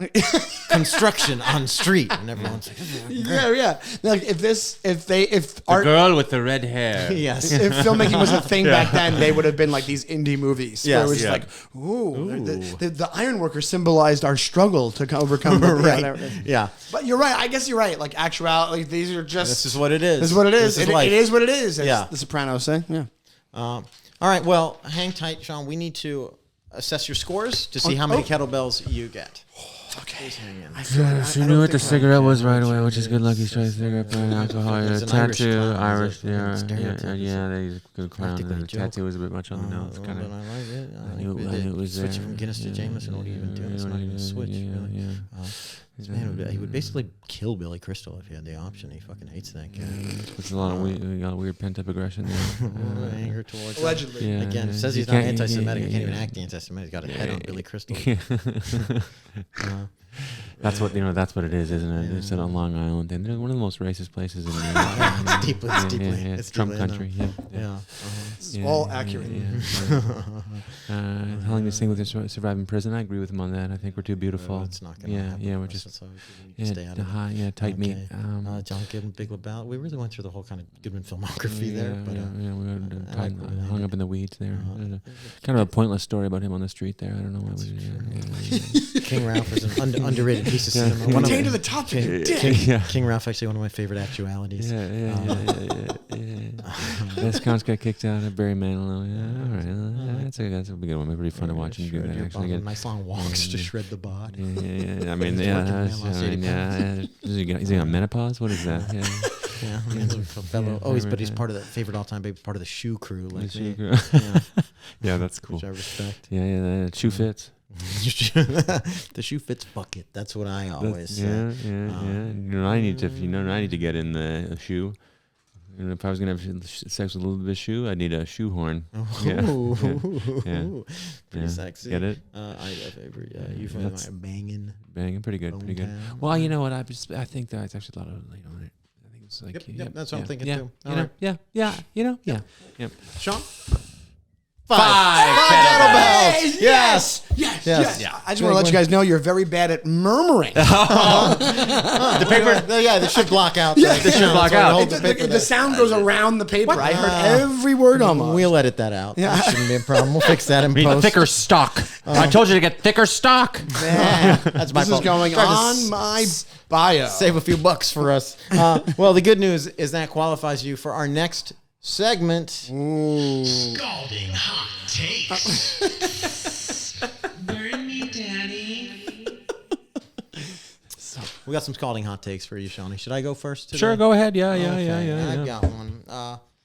construction on street, and everyone's like, Yeah. Like if The girl with the red hair. yes. if filmmaking was a thing back then, they would have been like these indie movies. Where it Yes. was Yeah. like, ooh, the ironworker symbolized our struggle to overcome. Right. Yeah. But you're right. I guess you're right. Like actuality, like, these are just. This is what it is. This is what it is. This is It life. is what it is. As Yeah. The Sopranos say. Yeah. All right. Well, hang tight, Sean. We need to assess your scores to see how many kettlebells you get. Okay. She knew what the cigarette was right away, which is good luck. He's trying to cigarette, burn alcohol, It's an Irish tattoo, clown. Irish, It's a yeah, stereotype. he's a good clown. Practically The a joke. tattoo was a bit much on the nose, kind But of. I like it. I knew it was switch there. from Guinness to Jameson. What are you even doing? It's not even a switch. Really. This man he would basically kill Billy Crystal if he had the option. He fucking hates that guy. It's a lot of weird pent up aggression there. Anger towards him. Allegedly. Yeah, Again, it says you he's not can't- anti-Semitic. I can't even yeah. act anti-Semitic. He's got a head on Billy Crystal. That's what That's what it is, isn't it? It's on Long Island, and they're one of the most racist places in the world. It's deeply, it's deeply, yeah. it's Trump deeply in country. there. Yeah. Yeah. It's all accurate. Telling this thing with survive in prison. I agree with him on that. I think we're too beautiful. It's not going to Yeah, happen. yeah. We're That's just why we stay out of it. high, tight meat. Okay. John Goodman, Big Lebowski. We really went through the whole kind of Goodman filmography there. But, we I like what we hung did. up in the weeds there. Kind of a pointless story about him on the street there. I don't know why we. King Ralph is an underrated piece of cinema. One of Pertain to my- the topic. King Ralph, actually one of my favorite actualities. Viscount got kicked out of Barry Manilow. Yeah, all right. That's a good one. Pretty fun to watch him do that. Actually, nice long walks to shred the bod. Yeah. I mean, is he on menopause? What is that? Yeah, I mean, fellow. Oh, he's part of the favorite all-time baby, part of the shoe crew. Like Shoe me. crew. Yeah, that's cool. Which I respect. Yeah, shoe fits. The shoe fits bucket. That's what I always say. Yeah. I need to get in the shoe. And if I was gonna have sex with a little bit of shoe, I'd need a shoehorn. Pretty sexy. Get it? I favorite. Yeah, you find my banging. Pretty good. Down. Well, you know what? I think that's actually a lot of I think it's like Yep, that's what I'm thinking too. Yeah. Sean. 5 kettlebells. Yes. I just want to let you guys know you're very bad at murmuring. The paper. They should block out. Yeah, they should block out. The sound goes around the paper. I heard every word almost. We'll edit that out. Yeah. That shouldn't be a problem. We'll fix that in post. Thicker stock. I told you to get thicker stock. That's my This is fault. going on my bio. Save a few bucks for us. Well, the good news is that qualifies you for our next segment. Scalding hot takes. Burn me, Daddy. We got some scalding hot takes for you, Shawnee. Should I go first today? Sure, go ahead. Yeah. I've got one.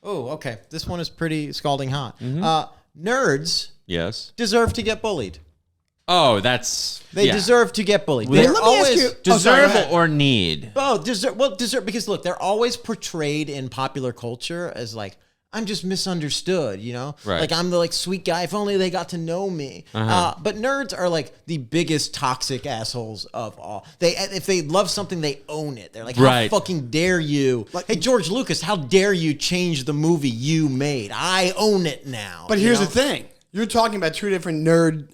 Okay. This one is pretty scalding hot. Nerds Yes. deserve to get bullied. Oh, that's They deserve to get bullied. Well, They're let me ask you- deserve sorry, or need. Oh, deserve because look, they're always portrayed in popular culture as like, I'm just misunderstood, you know? Right. Like I'm the sweet guy. If only they got to know me. But nerds are like the biggest toxic assholes of all. If they love something, they own it. They're like, how Right. fucking dare you? Hey, George Lucas, how dare you change the movie you made? I own it now. But here's the thing. You're talking about two different nerd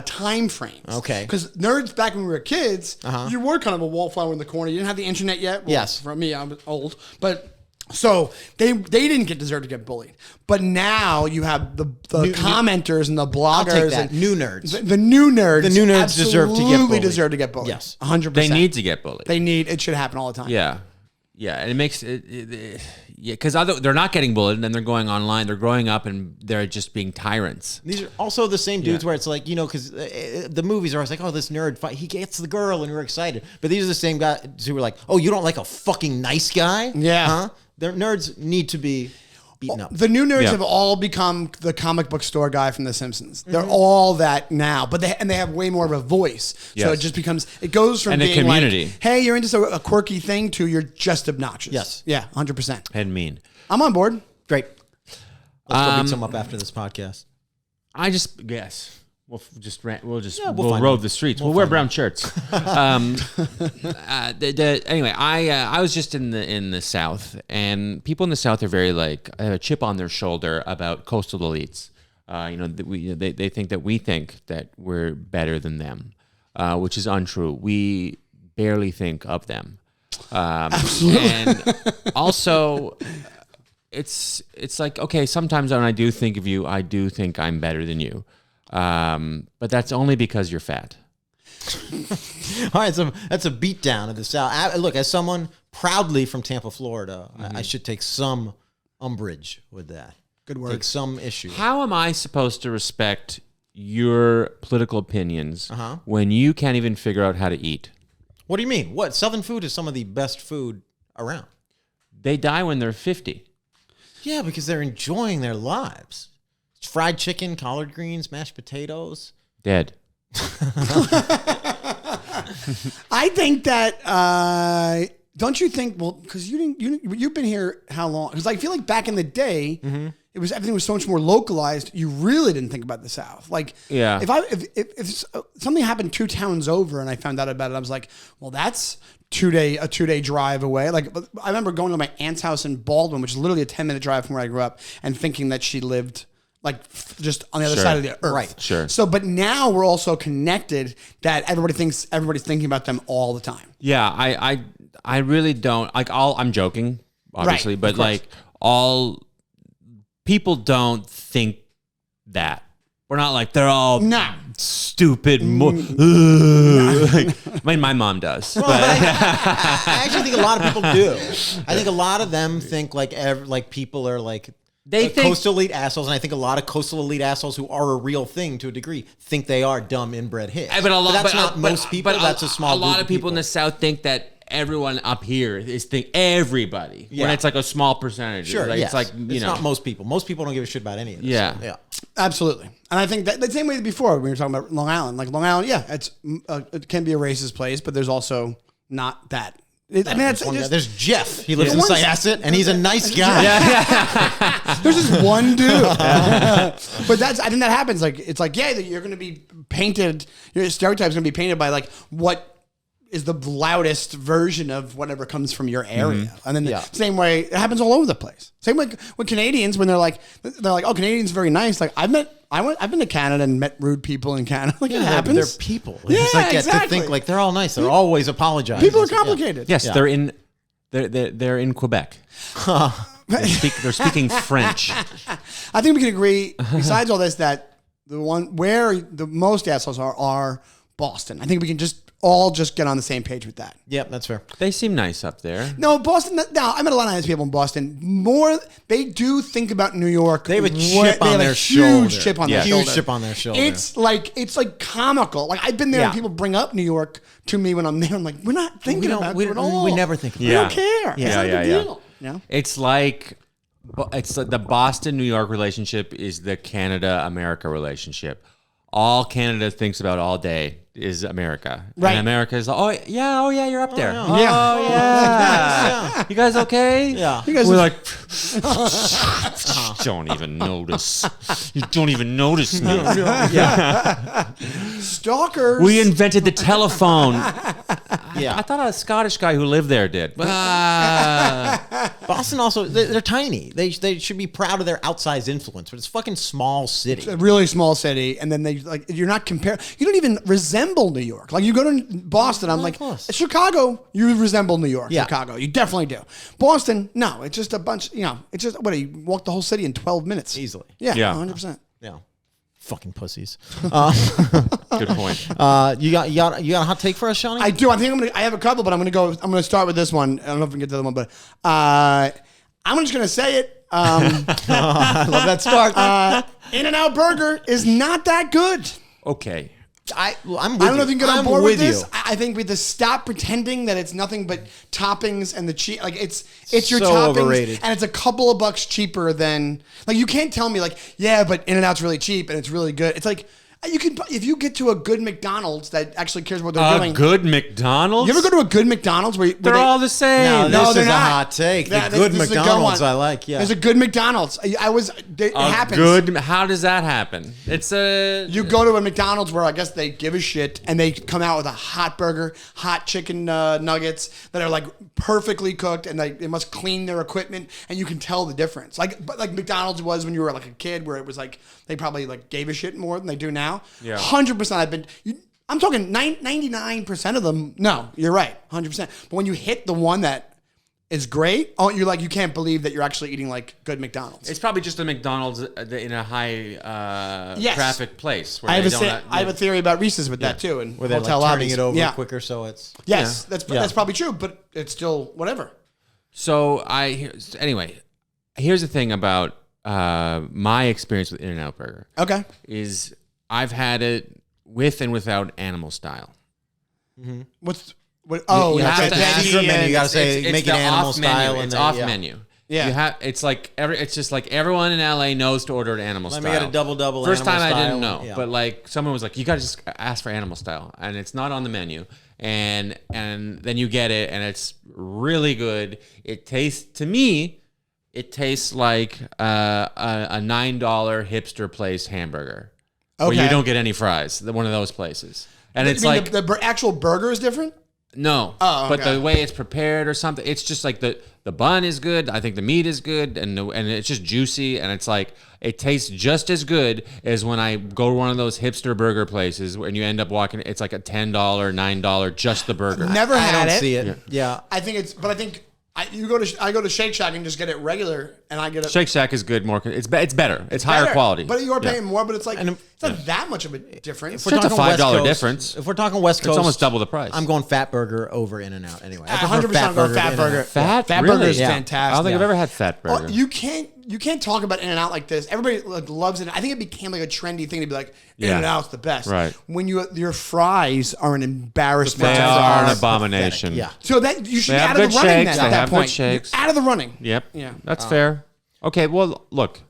time frames. Okay. Because nerds, back when we were kids, you were kind of a wallflower in the corner. You didn't have the internet yet. Well, Yes. For me, I'm old. But so they didn't deserve to get bullied. But now you have the commenters and the bloggers. I'll take that. And New nerds. The new nerds. The new nerds deserve to get absolutely bullied. deserve to get bullied. Yes. 100%. They need to get bullied. It should happen all the time. Yeah, and it makes because they're not getting bullied, and then they're going online. They're growing up, and they're just being tyrants. These are also the same dudes where it's like, because the movies are always like, oh, this nerd fight, he gets the girl, and we're excited. But these are the same guys who were like, oh, you don't like a fucking nice guy? Yeah. Huh? Their nerds need to be beaten up. The new nerds Yeah. have all become the comic book store guy from The Simpsons. They're all that now, but they have way more of a voice. So Yes. it just goes from And a being community. like, hey, you're into a quirky thing to you're just obnoxious. Yes. Yeah, 100%. And mean. I'm on board. Great. Let's go beat some up after this podcast. I just guess we'll we'll find rove out. the streets. We'll wear brown shirts. Anyway, I was just in the South, and people in the South are very have a chip on their shoulder about coastal elites. They think that we're better than them, which is untrue. We barely think of them. Absolutely. And also, it's like, okay, sometimes when I do think of you, I do think I'm better than you. But that's only because you're fat. All right, so that's a beatdown of the South. Look, as someone proudly from Tampa, Florida, I should take some umbrage with that. Good word. Take some issue. How am I supposed to respect your political opinions when you can't even figure out how to eat? What do you mean? What? Southern food is some of the best food around. They die when they're 50. Yeah, because they're enjoying their lives. It's fried chicken, collard greens, mashed potatoes. Dead. I think that don't you think? Well, because you've been here how long? Because I feel like back in the day, everything was so much more localized. You really didn't think about the South. Like, Yeah. if something happened 2 towns over and I found out about it, I was like, well, that's a 2-day drive away. Like, I remember going to my aunt's house in Baldwin, which is literally a 10-minute drive from where I grew up, and thinking that she lived just on the other Sure. side of the earth. Right. Sure. So, but now we're also connected that everybody's thinking about them all the time. Yeah, I really don't I'm joking, obviously, Right, but of course. all people don't think that. We're not like they're all stupid. My mom does. Well, I actually think a lot of people do. I think a lot of them think like people are like They think coastal elite assholes, and I think a lot of coastal elite assholes who are a real thing to a degree think they are dumb inbred hicks. That's not most people. That's a small. A lot group of people in the South think that everyone up here is everybody. Yeah. When it's like a small percentage. Sure, like, yes. it's like it's not most people. Most people don't give a shit about any of this. Yeah. Yeah. Absolutely. And I think that the same way before when we were talking about Long Island. Like Long Island, yeah, it can be a racist place, but there's also not that. I mean, that's One guy. just, There's Jeff. He lives in One's- Syosset, and he's a nice guy. there's just one dude. But I think that happens. Like it's like, yeah, you're going to be painted. Your stereotype's going to be painted by like what is the loudest version of whatever comes from your area. And then the same way it happens all over the place. Same way with Canadians when they're like, oh, Canadians are very nice. Like I've been to Canada and met rude people in Canada. Like it happens. They're people. Yeah, It's like, exactly. to think like they're all nice. They're always apologizing. People are complicated. Yes, Yeah. they're in Quebec. They're speaking French. I think we can agree, besides all this, that the one where the most assholes are Boston. I think we can all get on the same page with that. Yep, that's fair. They seem nice up there. No, Boston. No, I met a lot of nice people in Boston. They do think about New York. They have a way- chip they on have their a shoulder. huge chip on their Yeah. shoulder. Huge chip on their shoulder. It's like comical. Like I've been there, and people bring up New York to me when I'm there. I'm like, we're not thinking about it at all. we never think about We it. don't care. Yeah, It's not a yeah, big yeah. deal. You know? It's like the Boston-New York relationship is the Canada-America relationship. All Canada thinks about all day is America. Right. And America is like, oh yeah, you're up there. yeah. Oh, Yeah. yeah. You guys okay? Yeah. You guys We're are- like, don't even notice. You don't even notice me. Stalkers. We invented the telephone. Yeah. I thought a Scottish guy who lived there did. Boston also, they're tiny. They should be proud of their outsized influence, but it's a fucking small city. a really small city, and then you're not comparing. You don't even resemble New York. Like you go to Boston, I'm like, close. Chicago, you resemble New York. Yeah. Chicago, you definitely do. Boston, no, it's just a bunch. It's just you walk the whole city in 12 minutes Easily. Yeah, Yeah. 100%. Yeah. Fucking pussies. Good point. You got a hot take for us, Shawnee? I do. I have a couple, but I'm gonna start with this one. I don't know if we can get to the other one, but I'm just gonna say it. I love that start. In-N-Out Burger is not that good. Okay. I'm with I don't know if you can get on I'm board with you. this. I think we have to stop pretending that it's nothing but toppings and the cheese. Like it's your So toppings, overrated. and it's a couple of bucks cheaper than like you can't tell me like yeah, but In-N-Out's really cheap and it's really good. It's like you can if you get to a good McDonald's that actually cares what they're A doing. good McDonald's? You ever go to a good McDonald's where They're all the same. No, this they're is a not. hot take. The That- good this is a good McDonald's one. I like, yeah. There's a good McDonald's. It happens. Good. How does that happen? It's a. You go to a McDonald's where I guess they give a shit and they come out with a hot burger, hot chicken nuggets that are like perfectly cooked and they must clean their equipment and you can tell the difference. But McDonald's was when you were like a kid where it was like they probably like gave a shit more than they do now. Yeah. 100% I'm talking 99% of them. No, you're right. 100%. But when you hit the one that is great, you can't believe that you're actually eating like good McDonald's. It's probably just a McDonald's in a high Yes. traffic place. Where I have, they I have a theory about Reese's with that too, and where they're hotel like turning lobbies. it over Yeah. quicker so it's... Yes, Yeah. that's probably true, but it's still whatever. So anyway, here's the thing about my experience with In-N-Out Burger Okay. is I've had it with and without animal style. Oh, You yeah. have to ask- secret menu. You gotta say, it's make it the animal off menu. style. It's then, off yeah. menu. Yeah. It's like it's just like everyone in LA knows to order an animal Let style. me get a double First animal time I style. didn't know, Yeah. but like someone was like, you gotta just ask for animal style, and it's not on the menu, and then you get it, and it's really good. It tastes like a $9 hipster place hamburger, where Okay. you don't get any fries. One of those places, and it's You mean like the actual burger is different? no, Oh, but okay. the way it's prepared or something, it's just like the bun is good. I think the meat is good, and it's just juicy, and it's like it tastes just as good as when I go to one of those hipster burger places and you end up walking. It's like a $10, $9 just the burger. Never I had don't it. see it. Yeah. I think I go to Shake Shack and just get it regular, and I get a Shake Shack is good. It's better. It's higher quality. But you're paying Yeah. more. But it's like it's not that much of a difference. If we're It's a talking West $5 Coast- difference. If we're talking West Coast, It's almost double the price. I'm going Fat Burger over In-N-Out anyway. I prefer 100% go to Fat Burger. In-N-Out. Fat Fat really? Burger is Yeah. fantastic. I don't think I've ever had Fat Burger. Oh, you can't talk about In-N-Out like this. Everybody like, loves it. I think it became like a trendy thing to be like Yeah. In-N-Out's the best. Right. When your fries are an embarrassment. They to are an fries. abomination. Yeah. So that you should They be have out of the good running shakes. then. At They that have good point, shakes. You're out of the running. Yep. Yeah. That's fair. Okay. Well, look.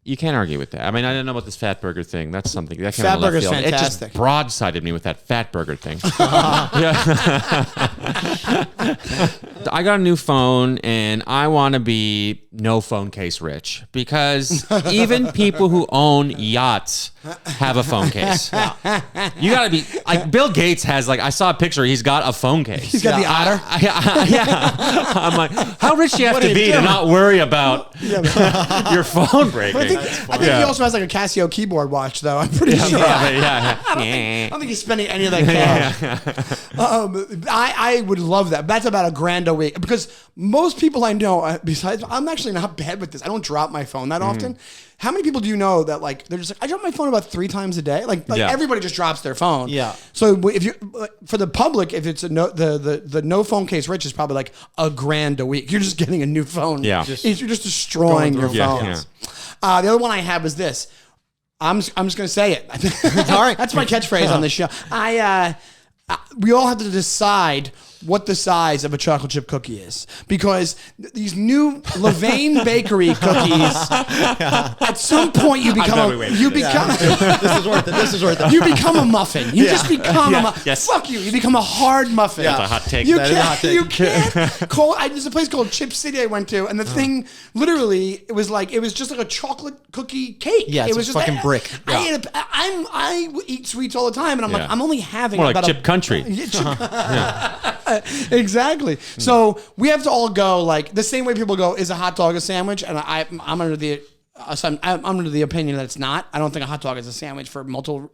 You can't argue with that. I mean, I didn't know about this Fat Burger thing. That's something that came Fat out of left Burger's field. It fantastic. just broadsided me with that Fat Burger thing. I got a new phone, and I want to be no phone case rich because even people who own yachts have a phone case. You got to be like Bill Gates has. Like I saw a picture. He's got a phone case. He's got the otter. Yeah. I'm like, how rich do you have to be to not worry about your phone breaking? I think he also has like a Casio keyboard watch, though. I'm pretty sure. I don't think he's spending any of that cash. I would love that. That's about $1,000 a week because most people I know, besides, I'm actually not bad with this. I don't drop my phone that often. How many people do you know that like they're just like I drop my phone about 3 times a day? Like everybody just drops their phone. Yeah. So if you for the public, if it's the no phone case rich is probably like $1,000 a week. You're just getting a new phone. Yeah. You're just destroying your through phone. Yeah. The other one I have is this. I'm just going to say it. All right. That's my catchphrase on this show. We all have to decide what the size of a chocolate chip cookie is because these new Levain Bakery cookies, at some point you become This is worth it. This is worth it. you become a muffin. You just become a muffin. Yes. Fuck you. You become a hard muffin. That's a hot take. You That is a hot take. You can't call. There's a place called Chip City I went to, and the thing literally it was just like a chocolate cookie cake. Yeah, it it's was a just fucking brick. I eat sweets all the time, and I'm like Yeah. I'm only having More like about Chip Country. Exactly. So we have to all go like the same way people go. Is a hot dog a sandwich? And I'm under the I'm under the opinion that it's not. I don't think a hot dog is a sandwich for multiple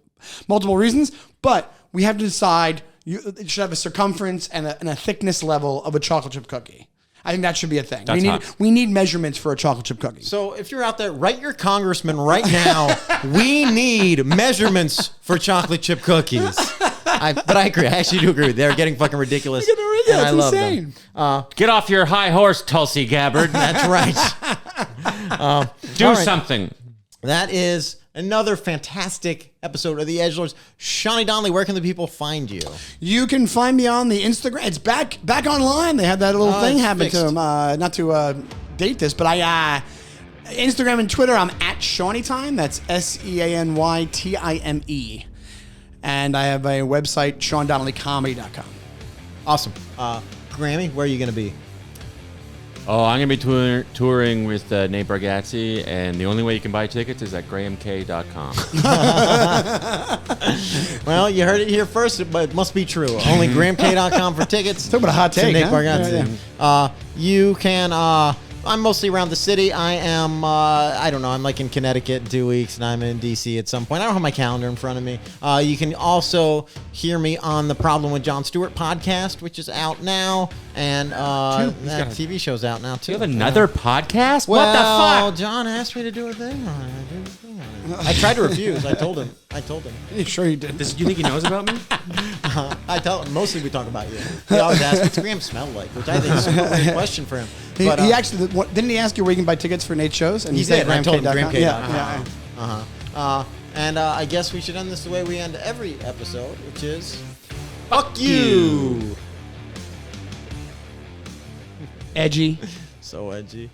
reasons. But we have to decide. It should have a circumference and a thickness level of a chocolate chip cookie. I think that should be a thing. That's We need measurements for a chocolate chip cookie. So if you're out there, write your congressman right now. We need measurements for chocolate chip cookies. But I agree. I actually do agree. They're getting fucking ridiculous. They're getting ridiculous. And I love Insane. them. Get off your high horse, Tulsi Gabbard. That's right. Do all right. something. That is another fantastic episode of the Edgelords. Sean Donnelly, where can the people find you? You can find me on the Instagram. It's back online. They had that little thing it's happen to fixed. them. Not to date this, but I Instagram and Twitter. I'm at SeanyTime. That's SeanyTime. And I have a website, SeanDonnellyComedy.com. Awesome. Grammy, where are you going to be? Oh, I'm going to be touring with Nate Bargatze, and the only way you can buy tickets is at grahamk.com. Well, you heard it here first, but it must be true. Only GrahamK.com for tickets. Talk about a hot to take, Nate huh? Bargatze. Yeah. You can... I'm mostly around the city. I am, I don't know, I'm like in Connecticut in 2 weeks, and I'm in D.C. at some point. I don't have my calendar in front of me. You can also hear me on the Problem with Jon Stewart podcast, which is out now, and that TV show's out now, too. You have another podcast? Well, What the fuck? John asked me to do a thing on it. I tried to refuse. I told him. You sure you did? Do you think he knows about me? I tell him. Mostly we talk about you. He always asks, what's Graham smell like? Which I think is a great question for him. He actually didn't he ask you where you can buy tickets for Nate's shows? And He said did. I told him GrahamK.com. GrahamK.com. Yeah. And I guess we should end this the way we end every episode, which is fuck you. Edgy. So edgy.